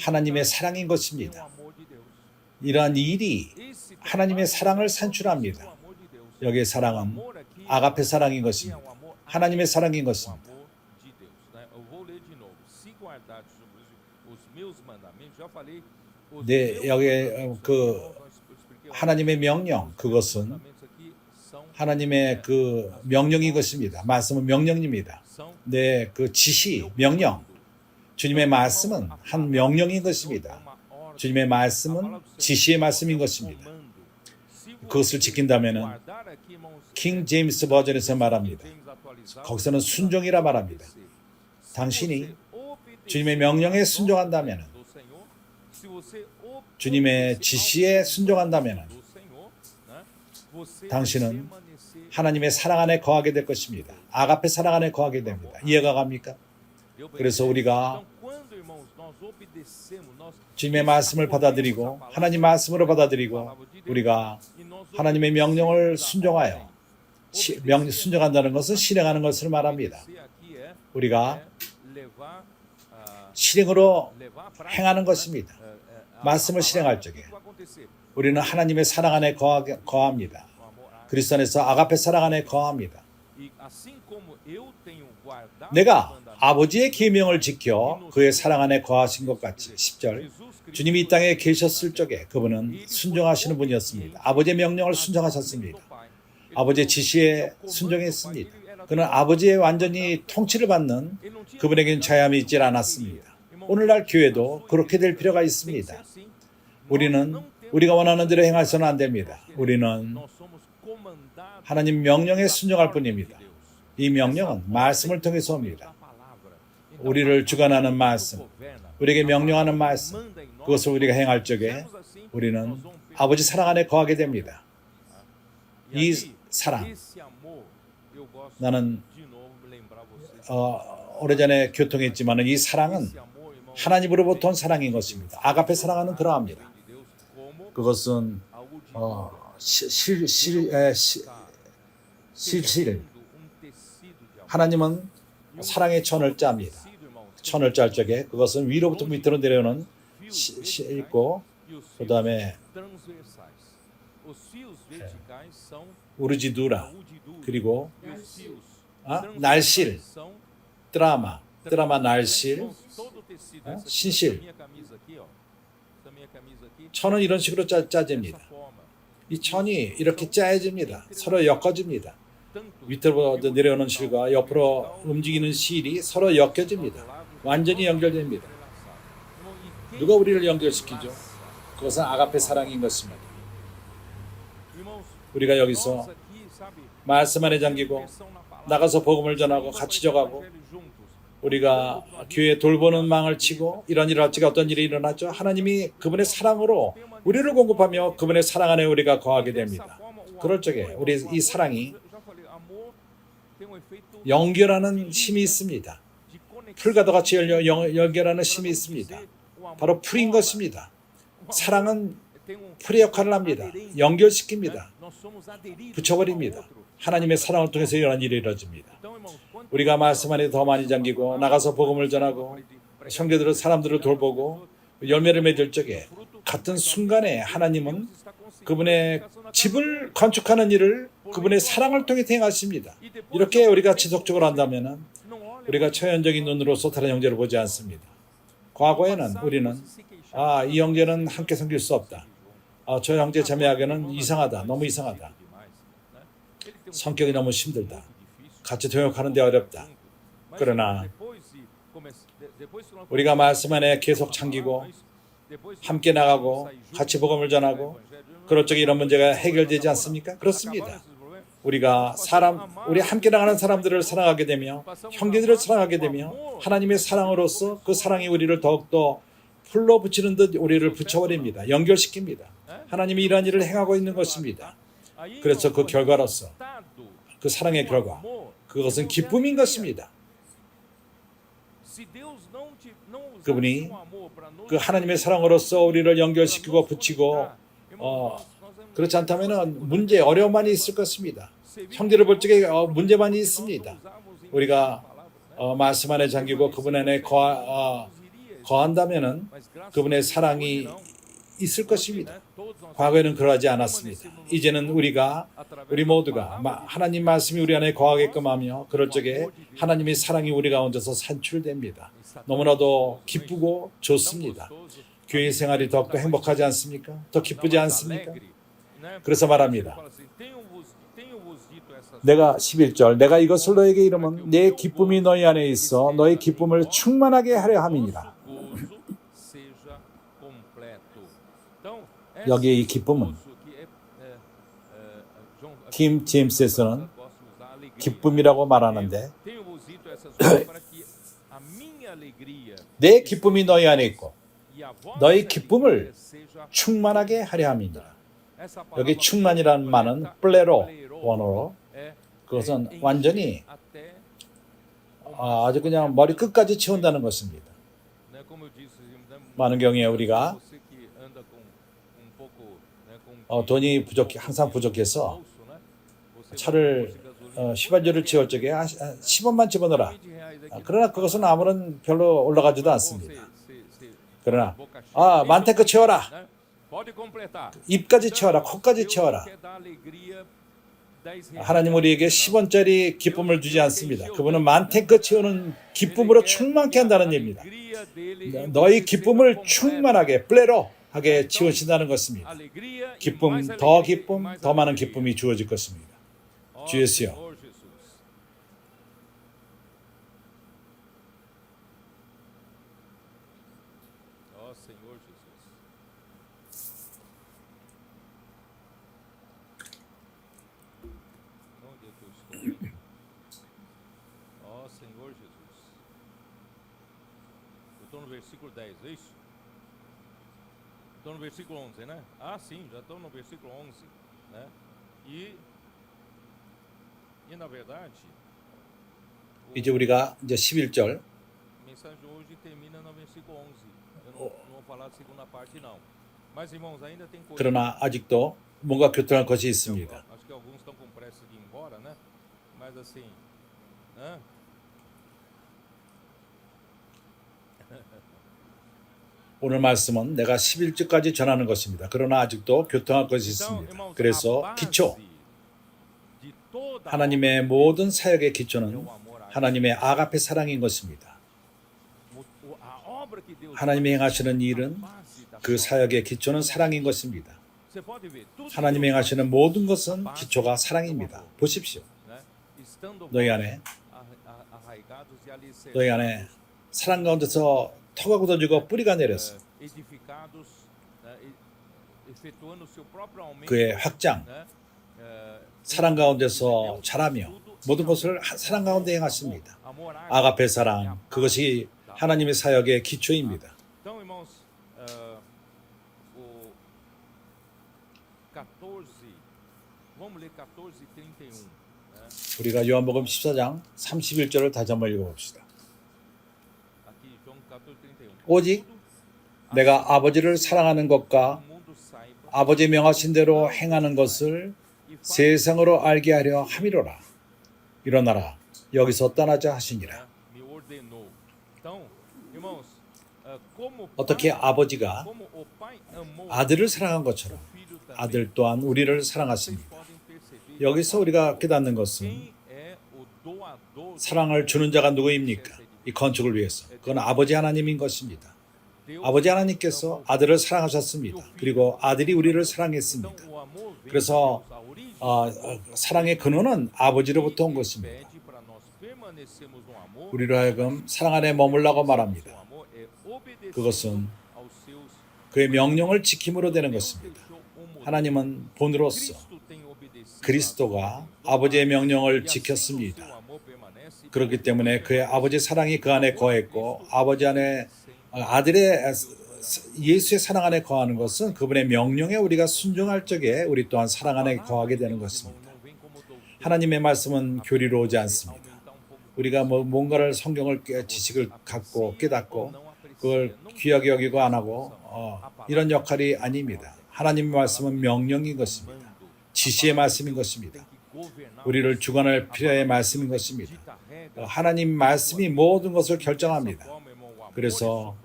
하나님의 사랑인 것입니다. 이러한 일이 하나님의 사랑을 산출합니다. 여기의 사랑은 아가페 사랑인 것입니다. 하나님의 사랑인 것입니다. 네, 여기에 하나님의 명령, 그것은 하나님의 그 명령인 것입니다. 말씀은 명령입니다. 네, 그 지시, 명령. 주님의 말씀은 한 명령인 것입니다. 주님의 말씀은 지시의 말씀인 것입니다. 그것을 지킨다면은 킹 제임스 버전에서 말합니다. 거기서는 순종이라 말합니다. 당신이 주님의 명령에 순종한다면, 주님의 지시에 순종한다면 당신은 하나님의 사랑 안에 거하게 될 것입니다. 아가페 사랑 안에 거하게 됩니다. 이해가 갑니까? 그래서 우리가 주님의 말씀을 받아들이고 하나님 말씀으로 받아들이고 우리가 하나님의 명령을 순종하여 순종한다는 것은 실행하는 것을 말합니다. 우리가 실행으로 행하는 것입니다. 말씀을 실행할 적에 우리는 하나님의 사랑 안에 거합니다. 그리스도 안에서 아가페 사랑 안에 거합니다. 내가 아버지의 계명을 지켜 그의 사랑 안에 거하신 것 같이 10절 주님이 이 땅에 계셨을 적에 그분은 순종하시는 분이었습니다. 아버지의 명령을 순종하셨습니다. 아버지의 지시에 순종했습니다. 그는 아버지의 완전히 통치를 받는 그분에게는 자유함이 있지 않았습니다. 오늘날 교회도 그렇게 될 필요가 있습니다. 우리는 우리가 원하는 대로 행해서는 안 됩니다. 우리는 하나님 명령에 순종할 뿐입니다. 이 명령은 말씀을 통해서 옵니다. 우리를 주관하는 말씀, 우리에게 명령하는 말씀, 그것을 우리가 행할 적에 우리는 아버지 사랑 안에 거하게 됩니다. 이 사랑, 나는 오래전에 교통했지만 이 사랑은 하나님으로부터 온 사랑인 것입니다. 아가페 사랑은 그러합니다. 그것은 실실 하나님은 사랑의 천을 짭니다. 천을 짤 적에 그것은 위로부터 밑으로 내려오는 있고 그 다음에 우르지두라 그리고 날실 드라마 날실 신실 천은 이런 식으로 짜집니다. 이 천이 이렇게 짜여집니다. 서로 엮어집니다. 밑으로부터 내려오는 실과 옆으로 움직이는 실이 서로 엮여집니다. 완전히 연결됩니다. 누가 우리를 연결시키죠? 그것은 아가페 사랑인 것입니다. 우리가 여기서 말씀 안에 잠기고 나가서 복음을 전하고 같이 져가고 우리가 교회 돌보는 망을 치고 이런 일을 할 적에 어떤 일이 일어났죠? 하나님이 그분의 사랑으로 우리를 공급하며 그분의 사랑 안에 우리가 거하게 됩니다. 그럴 적에 우리 이 사랑이 연결하는 힘이 있습니다. 풀과도 같이 연결하는 힘이 있습니다. 바로 풀인 것입니다. 사랑은 풀의 역할을 합니다. 연결시킵니다. 붙여버립니다. 하나님의 사랑을 통해서 이런 일이 이루어집니다. 우리가 말씀 안에 더 많이 잠기고 나가서 복음을 전하고 형제들을 사람들을 돌보고 열매를 맺을 적에 같은 순간에 하나님은 그분의 집을 건축하는 일을 그분의 사랑을 통해 행하십니다. 이렇게 우리가 지속적으로 한다면 우리가 초연적인 눈으로서 다른 형제를 보지 않습니다. 과거에는 우리는 이 형제는 함께 섬길 수 없다. 저 형제 자매에게는 이상하다. 너무 이상하다. 성격이 너무 힘들다. 같이 동역하는 데 어렵다. 그러나 우리가 말씀 안에 계속 잠기고 함께 나가고 같이 복음을 전하고 그럴 적에 이런 문제가 해결되지 않습니까? 그렇습니다. 우리가 우리 함께 나가는 사람들을 사랑하게 되며 형제들을 사랑하게 되며 하나님의 사랑으로서 그 사랑이 우리를 더욱더 풀로 붙이는 듯 우리를 붙여버립니다. 연결시킵니다. 하나님이 이러한 일을 행하고 있는 것입니다. 그래서 그 결과로서 그 사랑의 결과 그것은 기쁨인 것입니다. 그분이 그 하나님의 사랑으로서 우리를 연결시키고 붙이고 그렇지 않다면 문제, 어려움만이 있을 것입니다. 형제를 볼 적에 문제만이 있습니다. 우리가 말씀 안에 잠기고 그분 안에 거한다면 그분의 사랑이 있을 것입니다. 과거에는 그러하지 않았습니다. 이제는 우리 모두가 하나님 말씀이 우리 안에 거하게끔 하며 그럴 적에 하나님의 사랑이 우리 가운데서 산출됩니다. 너무나도 기쁘고 좋습니다. 교회 생활이 더욱더 행복하지 않습니까? 더 기쁘지 않습니까? 그래서 말합니다. 내가 11절 내가 이것을 너에게 이르면 내 기쁨이 너희 안에 있어 너희 기쁨을 충만하게 하려 함이니라. 여기에 이 기쁨은 킴 제임스에서는 기쁨이라고 말하는데 내 기쁨이 너희 안에 있고 너희 기쁨을 충만하게 하려 함이니라. 여기 충만이라는 말은 플레로 원어로 그것은 완전히 아주 그냥 머리 끝까지 채운다는 것입니다. 많은 경우에 우리가 돈이 항상 부족해서 차를 휘발유를 채울 적에 10원만 집어넣어라. 그러나 그것은 아무런 별로 올라가지도 않습니다. 그러나 만탱크 채워라. 입까지 채워라. 코까지 채워라. 하나님 우리에게 10원짜리 기쁨을 주지 않습니다. 그분은 만탱크 채우는 기쁨으로 충만케 한다는 얘기입니다. 너희 기쁨을 충만하게 플레로 하게 채우신다는 것입니다. 기쁨, 더 많은 기쁨이 주어질 것입니다. 주 예수여. Estou no versículo 10, é isso? Estou no versículo 11, né? Ah, sim, já estou no versículo 11, né? E na verdade, 이제 우리가 이제 11절 a mensagem de hoje termina no versículo 11. Eu não vou falar da segunda parte não. Mas irmãos, ainda tem coisa. 그러나 아직도 뭔가 교통할 것이 있습니다. Acho que alguns estão com pressa de ir embora, né? Mas assim, né? 오늘 말씀은 내가 11절까지 전하는 것입니다. 그러나 아직도 교통할 것이 있습니다. 그래서 기초, 하나님의 모든 사역의 기초는 하나님의 아가페 사랑인 것입니다. 하나님이 행하시는 일은 그 사역의 기초는 사랑인 것입니다. 하나님이 행하시는 모든 것은 기초가 사랑입니다. 보십시오. 너희 안에 사랑 가운데서 터가 굳어지고 뿌리가 내려서 그의 확장, 사랑 가운데서 자라며 모든 것을 사랑 가운데 행하십니다. 아가페 사랑, 그것이 하나님의 사역의 기초입니다. 우리가 요한복음 14장 31절을 다시 한번 읽어봅시다. 오직 내가 아버지를 사랑하는 것과 아버지 명하신 대로 행하는 것을 세상으로 알게 하려 함이로라. 일어나라. 여기서 떠나자 하시니라. 어떻게 아버지가 아들을 사랑한 것처럼 아들 또한 우리를 사랑하십니다. 여기서 우리가 깨닫는 것은 사랑을 주는 자가 누구입니까? 이 건축을 위해서. 그건 아버지 하나님인 것입니다. 아버지 하나님께서 아들을 사랑하셨습니다. 그리고 아들이 우리를 사랑했습니다. 그래서 사랑의 근원은 아버지로부터 온 것입니다. 우리로 하여금 사랑 안에 머물라고 말합니다. 그것은 그의 명령을 지킴으로 되는 것입니다. 하나님은 본으로서 그리스도가 아버지의 명령을 지켰습니다. 그렇기 때문에 그의 아버지 사랑이 그 안에 거했고 아버지 안에 아들의 예수의 사랑 안에 거하는 것은 그분의 명령에 우리가 순종할 적에 우리 또한 사랑 안에 거하게 되는 것입니다. 하나님의 말씀은 교리로 오지 않습니다. 우리가 뭔가를 성경을 지식을 갖고 깨닫고 그걸 귀하게 여기고 안 하고 이런 역할이 아닙니다. 하나님의 말씀은 명령인 것입니다. 지시의 말씀인 것입니다. 우리를 주관할 필요의 말씀인 것입니다. 하나님 말씀이 모든 것을 결정합니다. 그래서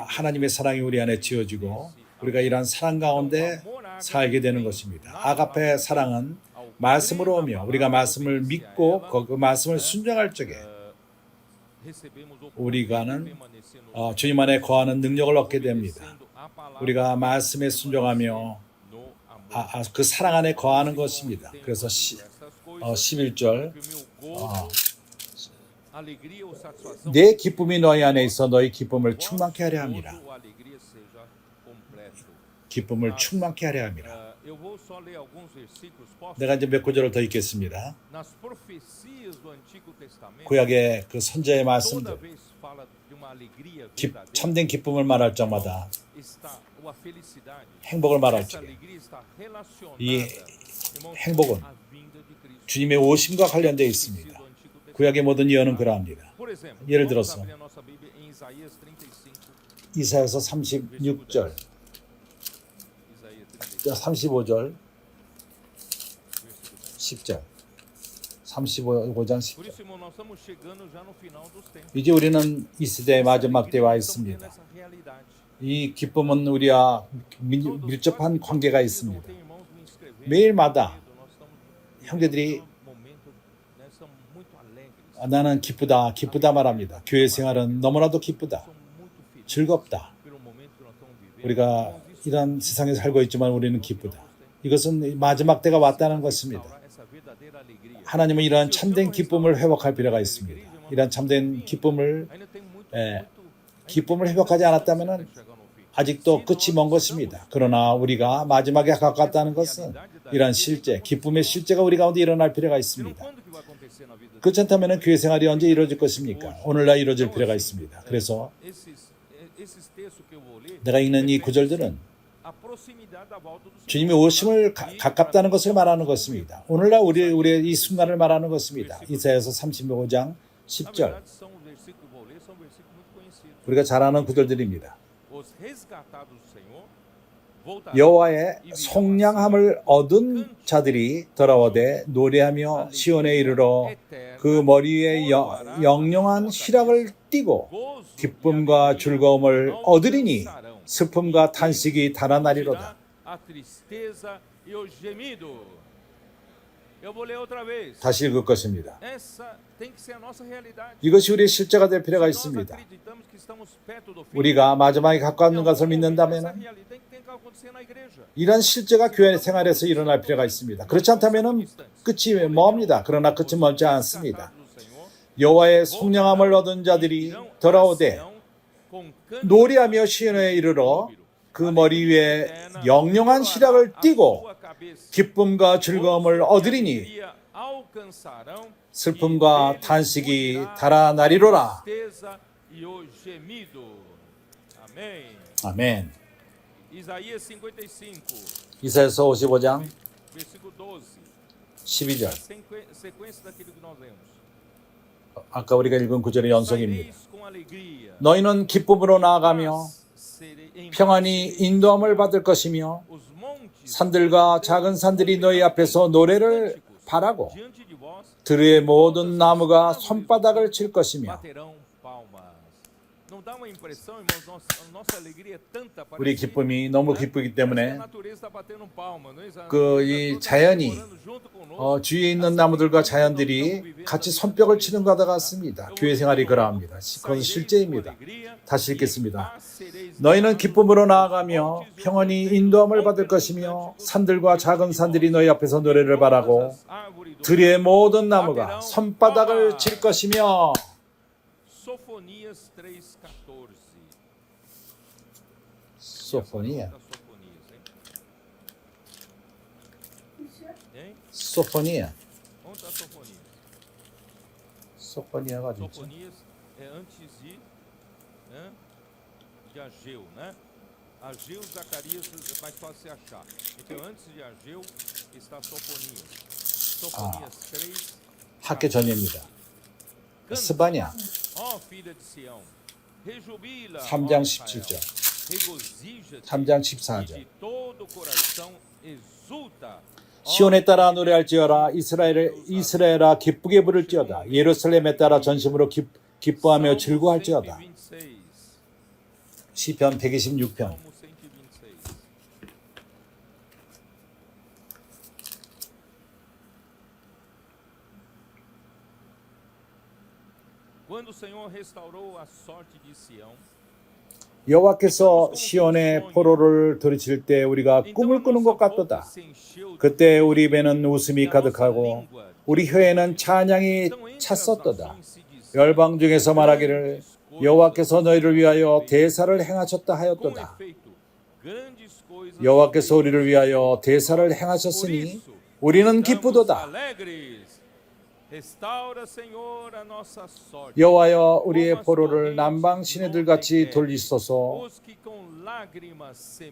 하나님의 사랑이 우리 안에 지어지고 우리가 이러한 사랑 가운데 살게 되는 것입니다. 아가페 사랑은 말씀으로 오며 우리가 말씀을 믿고 그 말씀을 순종할 적에 우리가는 주님 안에 거하는 능력을 얻게 됩니다. 우리가 말씀에 순종하며 그 사랑 안에 거하는 것입니다. 그래서 11절 내 기쁨이 너희 안에 있어 너희 기쁨을 충만케 하려 함이라. 기쁨을 충만케 하려 함이라. Eu vou só ler alguns versículos. Posso? 내가 이제 몇 구절을 더 읽겠습니다. Nas profecias do Antigo Testamento, 구약의 그 선자의 toda 말씀들, vez fala de uma alegria 기, verdadeira. 참된 기쁨을 말할 적마다 Está ou a felicidade. 행복을 말할 Essa 적에 alegria está relacionada, 이 irmãos, 행복은 à vinda de Cristo. 주님의 오심과 관련되어 있습니다. Do Antigo Testamento. 구약의 모든 예언은 그러합니다. Por exemplo, 예를 vamos 들어서 abrir a nossa Bíblia em Isaías 35, 이사야서 36절, Isaías 35, 35절, versículo 10. 10절, 35장 10절. Por isso, irmão, nós estamos chegando já no final dos tempos. 이제 우리는 이 시대의 마지막 때에 와 Nós estamos 있습니다. vivendo essa realidade. 이 기쁨은 우리와 밀접한 관계가 있습니다. Tem irmãos me escrevendo, 매일마다 nós estamos 형제들이 vivendo um momento, né, estamos muito alegres, 나는 기쁘다, 기쁘다 말합니다. 교회 생활은 너무나도 기쁘다, somos muito felizes 즐겁다. pelo momento que nós estamos vivendo. 우리가 이런 세상에 살고 있지만 우리는 기쁘다. 이것은 마지막 때가 왔다는 것입니다. Essa verdadeira alegria. 하나님은 이러한 참된 기쁨을 회복할 필요가 있습니다. 이러한 참된 기쁨을 Ainda tem muito, 예, muito 기쁨을 회복하지 않았다면 chegando ao fim. 아직도 끝이 먼 것입니다. 그러나 우리가 마지막에 가깝다는 것은 이러한 실제, 기쁨의 실제가 우리 가운데 일어날 필요가 있습니다. Quando que vai acontecer na vida? 그렇지 않다면 교회 생활이 언제 이루어질 것입니까? 오늘날 이루어질 필요가 있습니다. 그래서 Esses textos que eu vou ler, 내가 읽는 이 구절들은 a proximidade da volta do Senhor. 주님의 오심을 가깝다는 것을 말하는 것입니다. 오늘날 우리의 이 순간을 말하는 것입니다. 이사야서 35장 Na 10절. verdade, são os versículos que eu vou ler, são versículos muito conhecidos. 우리가 잘 아는 구절들입니다. Os resgatados do Senhor voltarão 여호와의 속량함을 얻은 자들이 돌아오되 노래하며 시온에 이르러 그 머리 위에 영영한 희락을 띠고 기쁨과 즐거움을 얻으리니 슬픔과 탄식이 달아나리로다. a tristeza e o gemido. Eu vou ler outra vez. 다시 읽을 것입니다. Essa tem que ser a nossa realidade. 이것이 우리의 실제가 될 필요가 Nós 있습니다. acreditamos que estamos perto do fim. 우리가 마지막에 가까운 것을 essa 믿는다면 realidade tem que acontecer na igreja. 이런 실제가 교회 생활에서 일어날 필요가 있습니다. 그렇지 않다면 끝이 멉니다. 그러나 끝은 멀지 않습니다. Do Senhor, 여호와의 속량함을 얻은 자들이 돌아오되 com canto 노래하며 시온에 이르러 그 머리 위에 영영한 희락을 띠고 sua cabeça. 기쁨과 즐거움을 얻으리니 Alegria alcançarão 슬픔과 탄식이 달아나리로라. tristeza e o gemido. Amém. 아멘. Isaías 55, 이사야서 55장 versículo 12. 12절. Sequência daquilo que nós lemos. 아까 우리가 읽은 구절의 연속입니다. Saireis com alegria. 너희는 기쁨으로 나아가며 평안히 인도함을 받을 것이며 Os montes 산들과 작은 산들이 너희 앞에서 노래를 바라고 diante de vos 들의 모든 나무가 손바닥을 칠 것이며 baterão palmas. Não dá uma impressão, irmãos, nossa alegria é tanta. 우리 parece 기쁨이 너무 기쁘기 que a 때문에 natureza está batendo palma, não é? 그 이 자연이 junto conosco. 주위에 있는 나무들과 자연들이 같이 손뼉을 치는 것과 같습니다. 교회 생활이 그러합니다. 그건 실제입니다. 다시 읽겠습니다. 너희는 기쁨으로 나아가며 평안히 인도함을 받을 것이며 산들과 작은 산들이 너희 앞에서 노래를 바라고 들의 모든 나무가 손바닥을 칠 것이며. Sofonias 3:14. 소포니아. Hein? 소포니아. Onde está Sofonias? 소포니아가 어디 있지? Sofonias é antes de Ageu, né? Ageu, Zacarias é mais fácil você achar. Então, antes de Ageu está Sofonias. Sofonias 3. 학교 전입니다. 스바냐. Ó filha de Sião, rejubila, 3장 ó 17절. Israel, regozija-te 3장 e 14절. de todo o coração exulta. 시온에 따라 노래할지어라 이스라엘아 기쁘게 부를지어다 예루살렘에 따라 전심으로 기뻐하며 즐거워할지어다. 시편 126편. Salmo 126. Quando o Senhor restaurou a sorte de Sião, 여호와께서 시온의 포로를 들이칠 때 우리가 꿈을 꾸는 것 같도다. 그때 우리 입에는 웃음이 가득하고 우리 혀에는 찬양이 찼었도다. 열방 중에서 말하기를 여호와께서 너희를 위하여 대사를 행하셨다 com 하였도다. efeito, 여호와께서 우리를 위하여 대사를 행하셨으니 우리는 기쁘도다. 여호와여 우리의 포로를 남방 시내들 같이 돌리소서.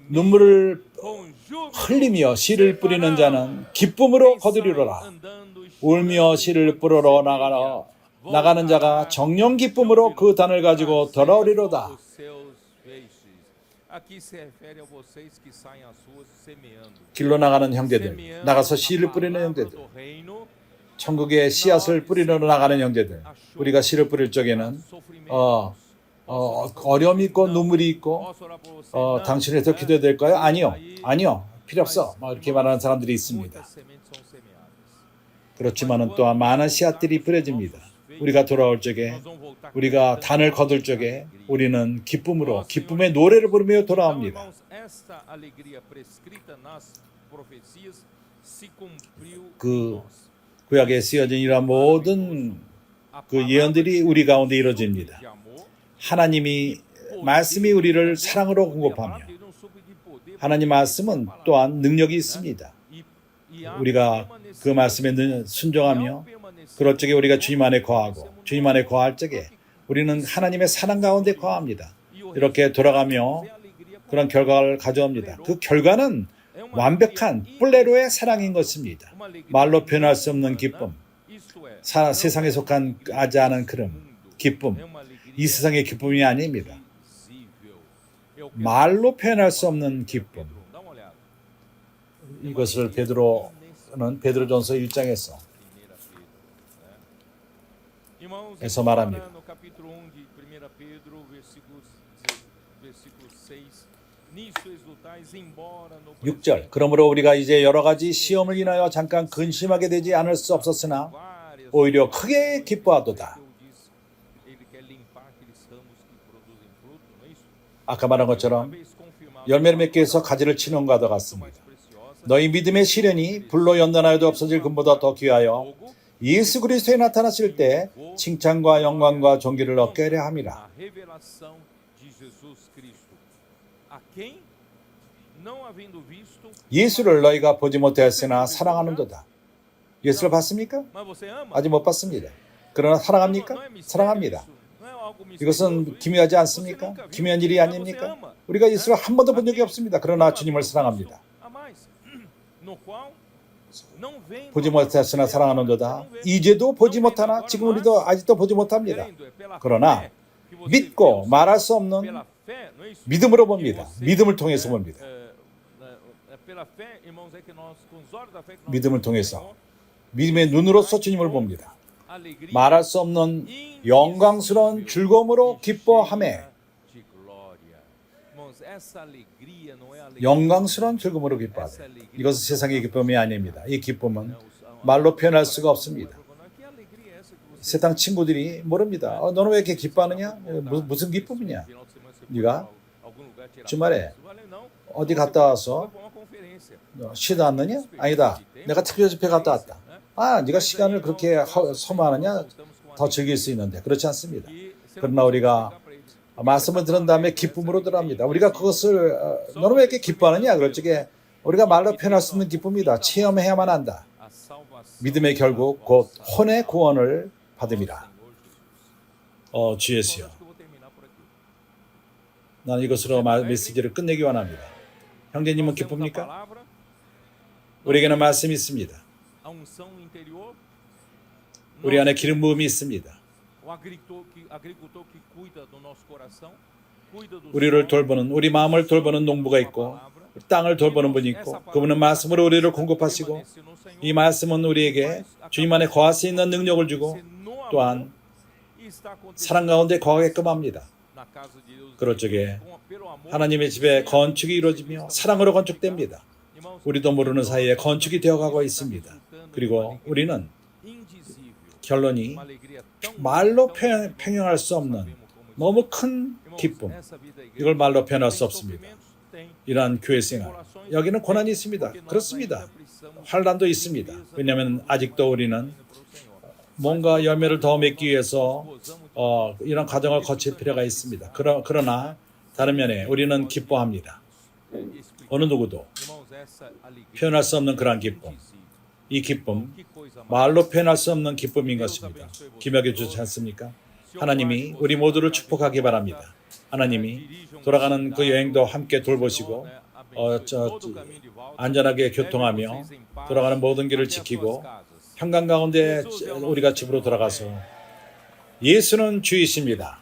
눈물을 흘리며 씨를 뿌리는 자는 기쁨으로 거두리로라. 울며 씨를 뿌리러 나가는 자가 정령 기쁨으로 그 단을 가지고 돌아오리로다. 길로 나가는 형제들, 나가서 씨를 뿌리는 형제들, 천국의 씨앗을 뿌리러 나가는 형제들, 우리가 씨를 뿌릴 적에는 어려움이 있고 눈물이 있고 당신을 더 기도해야 될까요? 아니요, 필요 없어. 이렇게 말하는 사람들이 있습니다. 그렇지만은 또한 많은 씨앗들이 뿌려집니다. 우리가 돌아올 적에, 우리가 단을 거둘 적에 우리는 기쁨으로 기쁨의 노래를 부르며 돌아옵니다. 그 구약에 쓰여진 이러한 모든 그 예언들이 우리 가운데 이루어집니다. 하나님이 말씀이 우리를 사랑으로 공급하며 하나님 말씀은 또한 능력이 있습니다. 우리가 그 말씀에 순종하며 그럴 적에 우리가 주님 안에 거하고 주님 안에 거할 적에 우리는 하나님의 사랑 가운데 거합니다. 이렇게 돌아가며 그런 결과를 가져옵니다. 그 결과는 완벽한 플레로의 사랑인 것입니다. 말로 표현할 수 없는 기쁨, 세상에 속한 하지 않은 그런 기쁨, 이 세상의 기쁨이 아닙니다. 말로 표현할 수 없는 기쁨. 이것을 베드로는 베드로전서 1장에서 에서 말합니다. 6절 그러므로 우리가 이제 여러 가지 시험을 인하여 잠깐 근심하게 되지 않을 수 없었으나 오히려 크게 기뻐하도다. 아까 말한 것처럼 열매를 맺기 위해서 가지를 치는 것과 같습니다. 너희 믿음의 시련이 불로 연단하여도 없어질 금보다 더 귀하여 예수 그리스도에 나타났을 때 칭찬과 영광과 존귀를 얻게 하려 함이라. 예수를 너희가 보지 못하였으나 사랑하는도다. 예수를 봤습니까? 아직 못 봤습니다. 그러나 사랑합니까? 사랑합니다. 이것은 기묘하지 않습니까? 기묘한 일이 아닙니까? 우리가 예수를 한 번도 본 적이 없습니다. 그러나 주님을 사랑합니다. 보지 못했으나 사랑하는도다. 이제도 보지 못하나 지금 우리도 아직도 보지 못합니다. 그러나 믿고 말할 수 없는 믿음으로 봅니다. 믿음을 통해서 봅니다. 믿음을 통해서 믿음의 눈으로서 주님을 봅니다. 말할 수 없는 영광스러운 즐거움으로 기뻐하며 영광스러운 즐거움으로 기뻐하다. 이것은 세상의 기쁨이 아닙니다. 이 기쁨은 말로 표현할 수가 없습니다. 세상 친구들이 모릅니다. 너는 왜 이렇게 기뻐하느냐? 무슨 기쁨이냐? 네가 주말에 어디 갔다 와서 쉬다 왔느냐? 아니다. 내가 특별 집회 갔다 왔다. 네가 시간을 그렇게 소모하느냐? 더 즐길 수 있는데 그렇지 않습니다. 그러나 우리가 말씀을 들은 다음에 기쁨으로 들어갑니다. 우리가 그것을 너는 왜 이렇게 기뻐하느냐? 그럴 적에 우리가 말로 표현할 수 없는 기쁨이다. 체험해야만 한다. 믿음의 결국 곧 혼의 구원을 받음이라. 주 예수여. 나는 이것으로 메시지를 끝내기 원합니다. 형제님은 기쁩니까? 우리에게는 말씀이 있습니다. 우리 안에 기름 부음이 있습니다. 우리를 돌보는, 우리 마음을 돌보는 농부가 있고 땅을 돌보는 분이 있고 그분은 말씀으로 우리를 공급하시고 이 말씀은 우리에게 주님 안에 거할 수 있는 능력을 주고 또한 사랑 가운데 거하게끔 합니다. 그럴 적에 하나님의 집에 건축이 이루어지며 사랑으로 건축됩니다. 우리도 모르는 사이에 건축이 되어가고 있습니다. 그리고 우리는 결론이 말로 표현할 수 없는 너무 큰 기쁨, 이걸 말로 표현할 수 없습니다. 이러한 교회 생활, 여기는 고난이 있습니다. 그렇습니다. 환난도 있습니다. 왜냐하면 아직도 우리는 뭔가 열매를 더 맺기 위해서 이런 과정을 거칠 필요가 있습니다. 그러나 다른 면에 우리는 기뻐합니다. 어느 누구도 표현할 수 없는 그러한 기쁨. 이 기쁨, 말로 표현할 수 없는 기쁨인 것입니다. 기묘하게 주지 않습니까? 하나님이 우리 모두를 축복하기 바랍니다. 하나님이 돌아가는 그 여행도 함께 돌보시고 안전하게 교통하며 돌아가는 모든 길을 지키고 평강 가운데 우리가 집으로 돌아가서 예수는 주이십니다.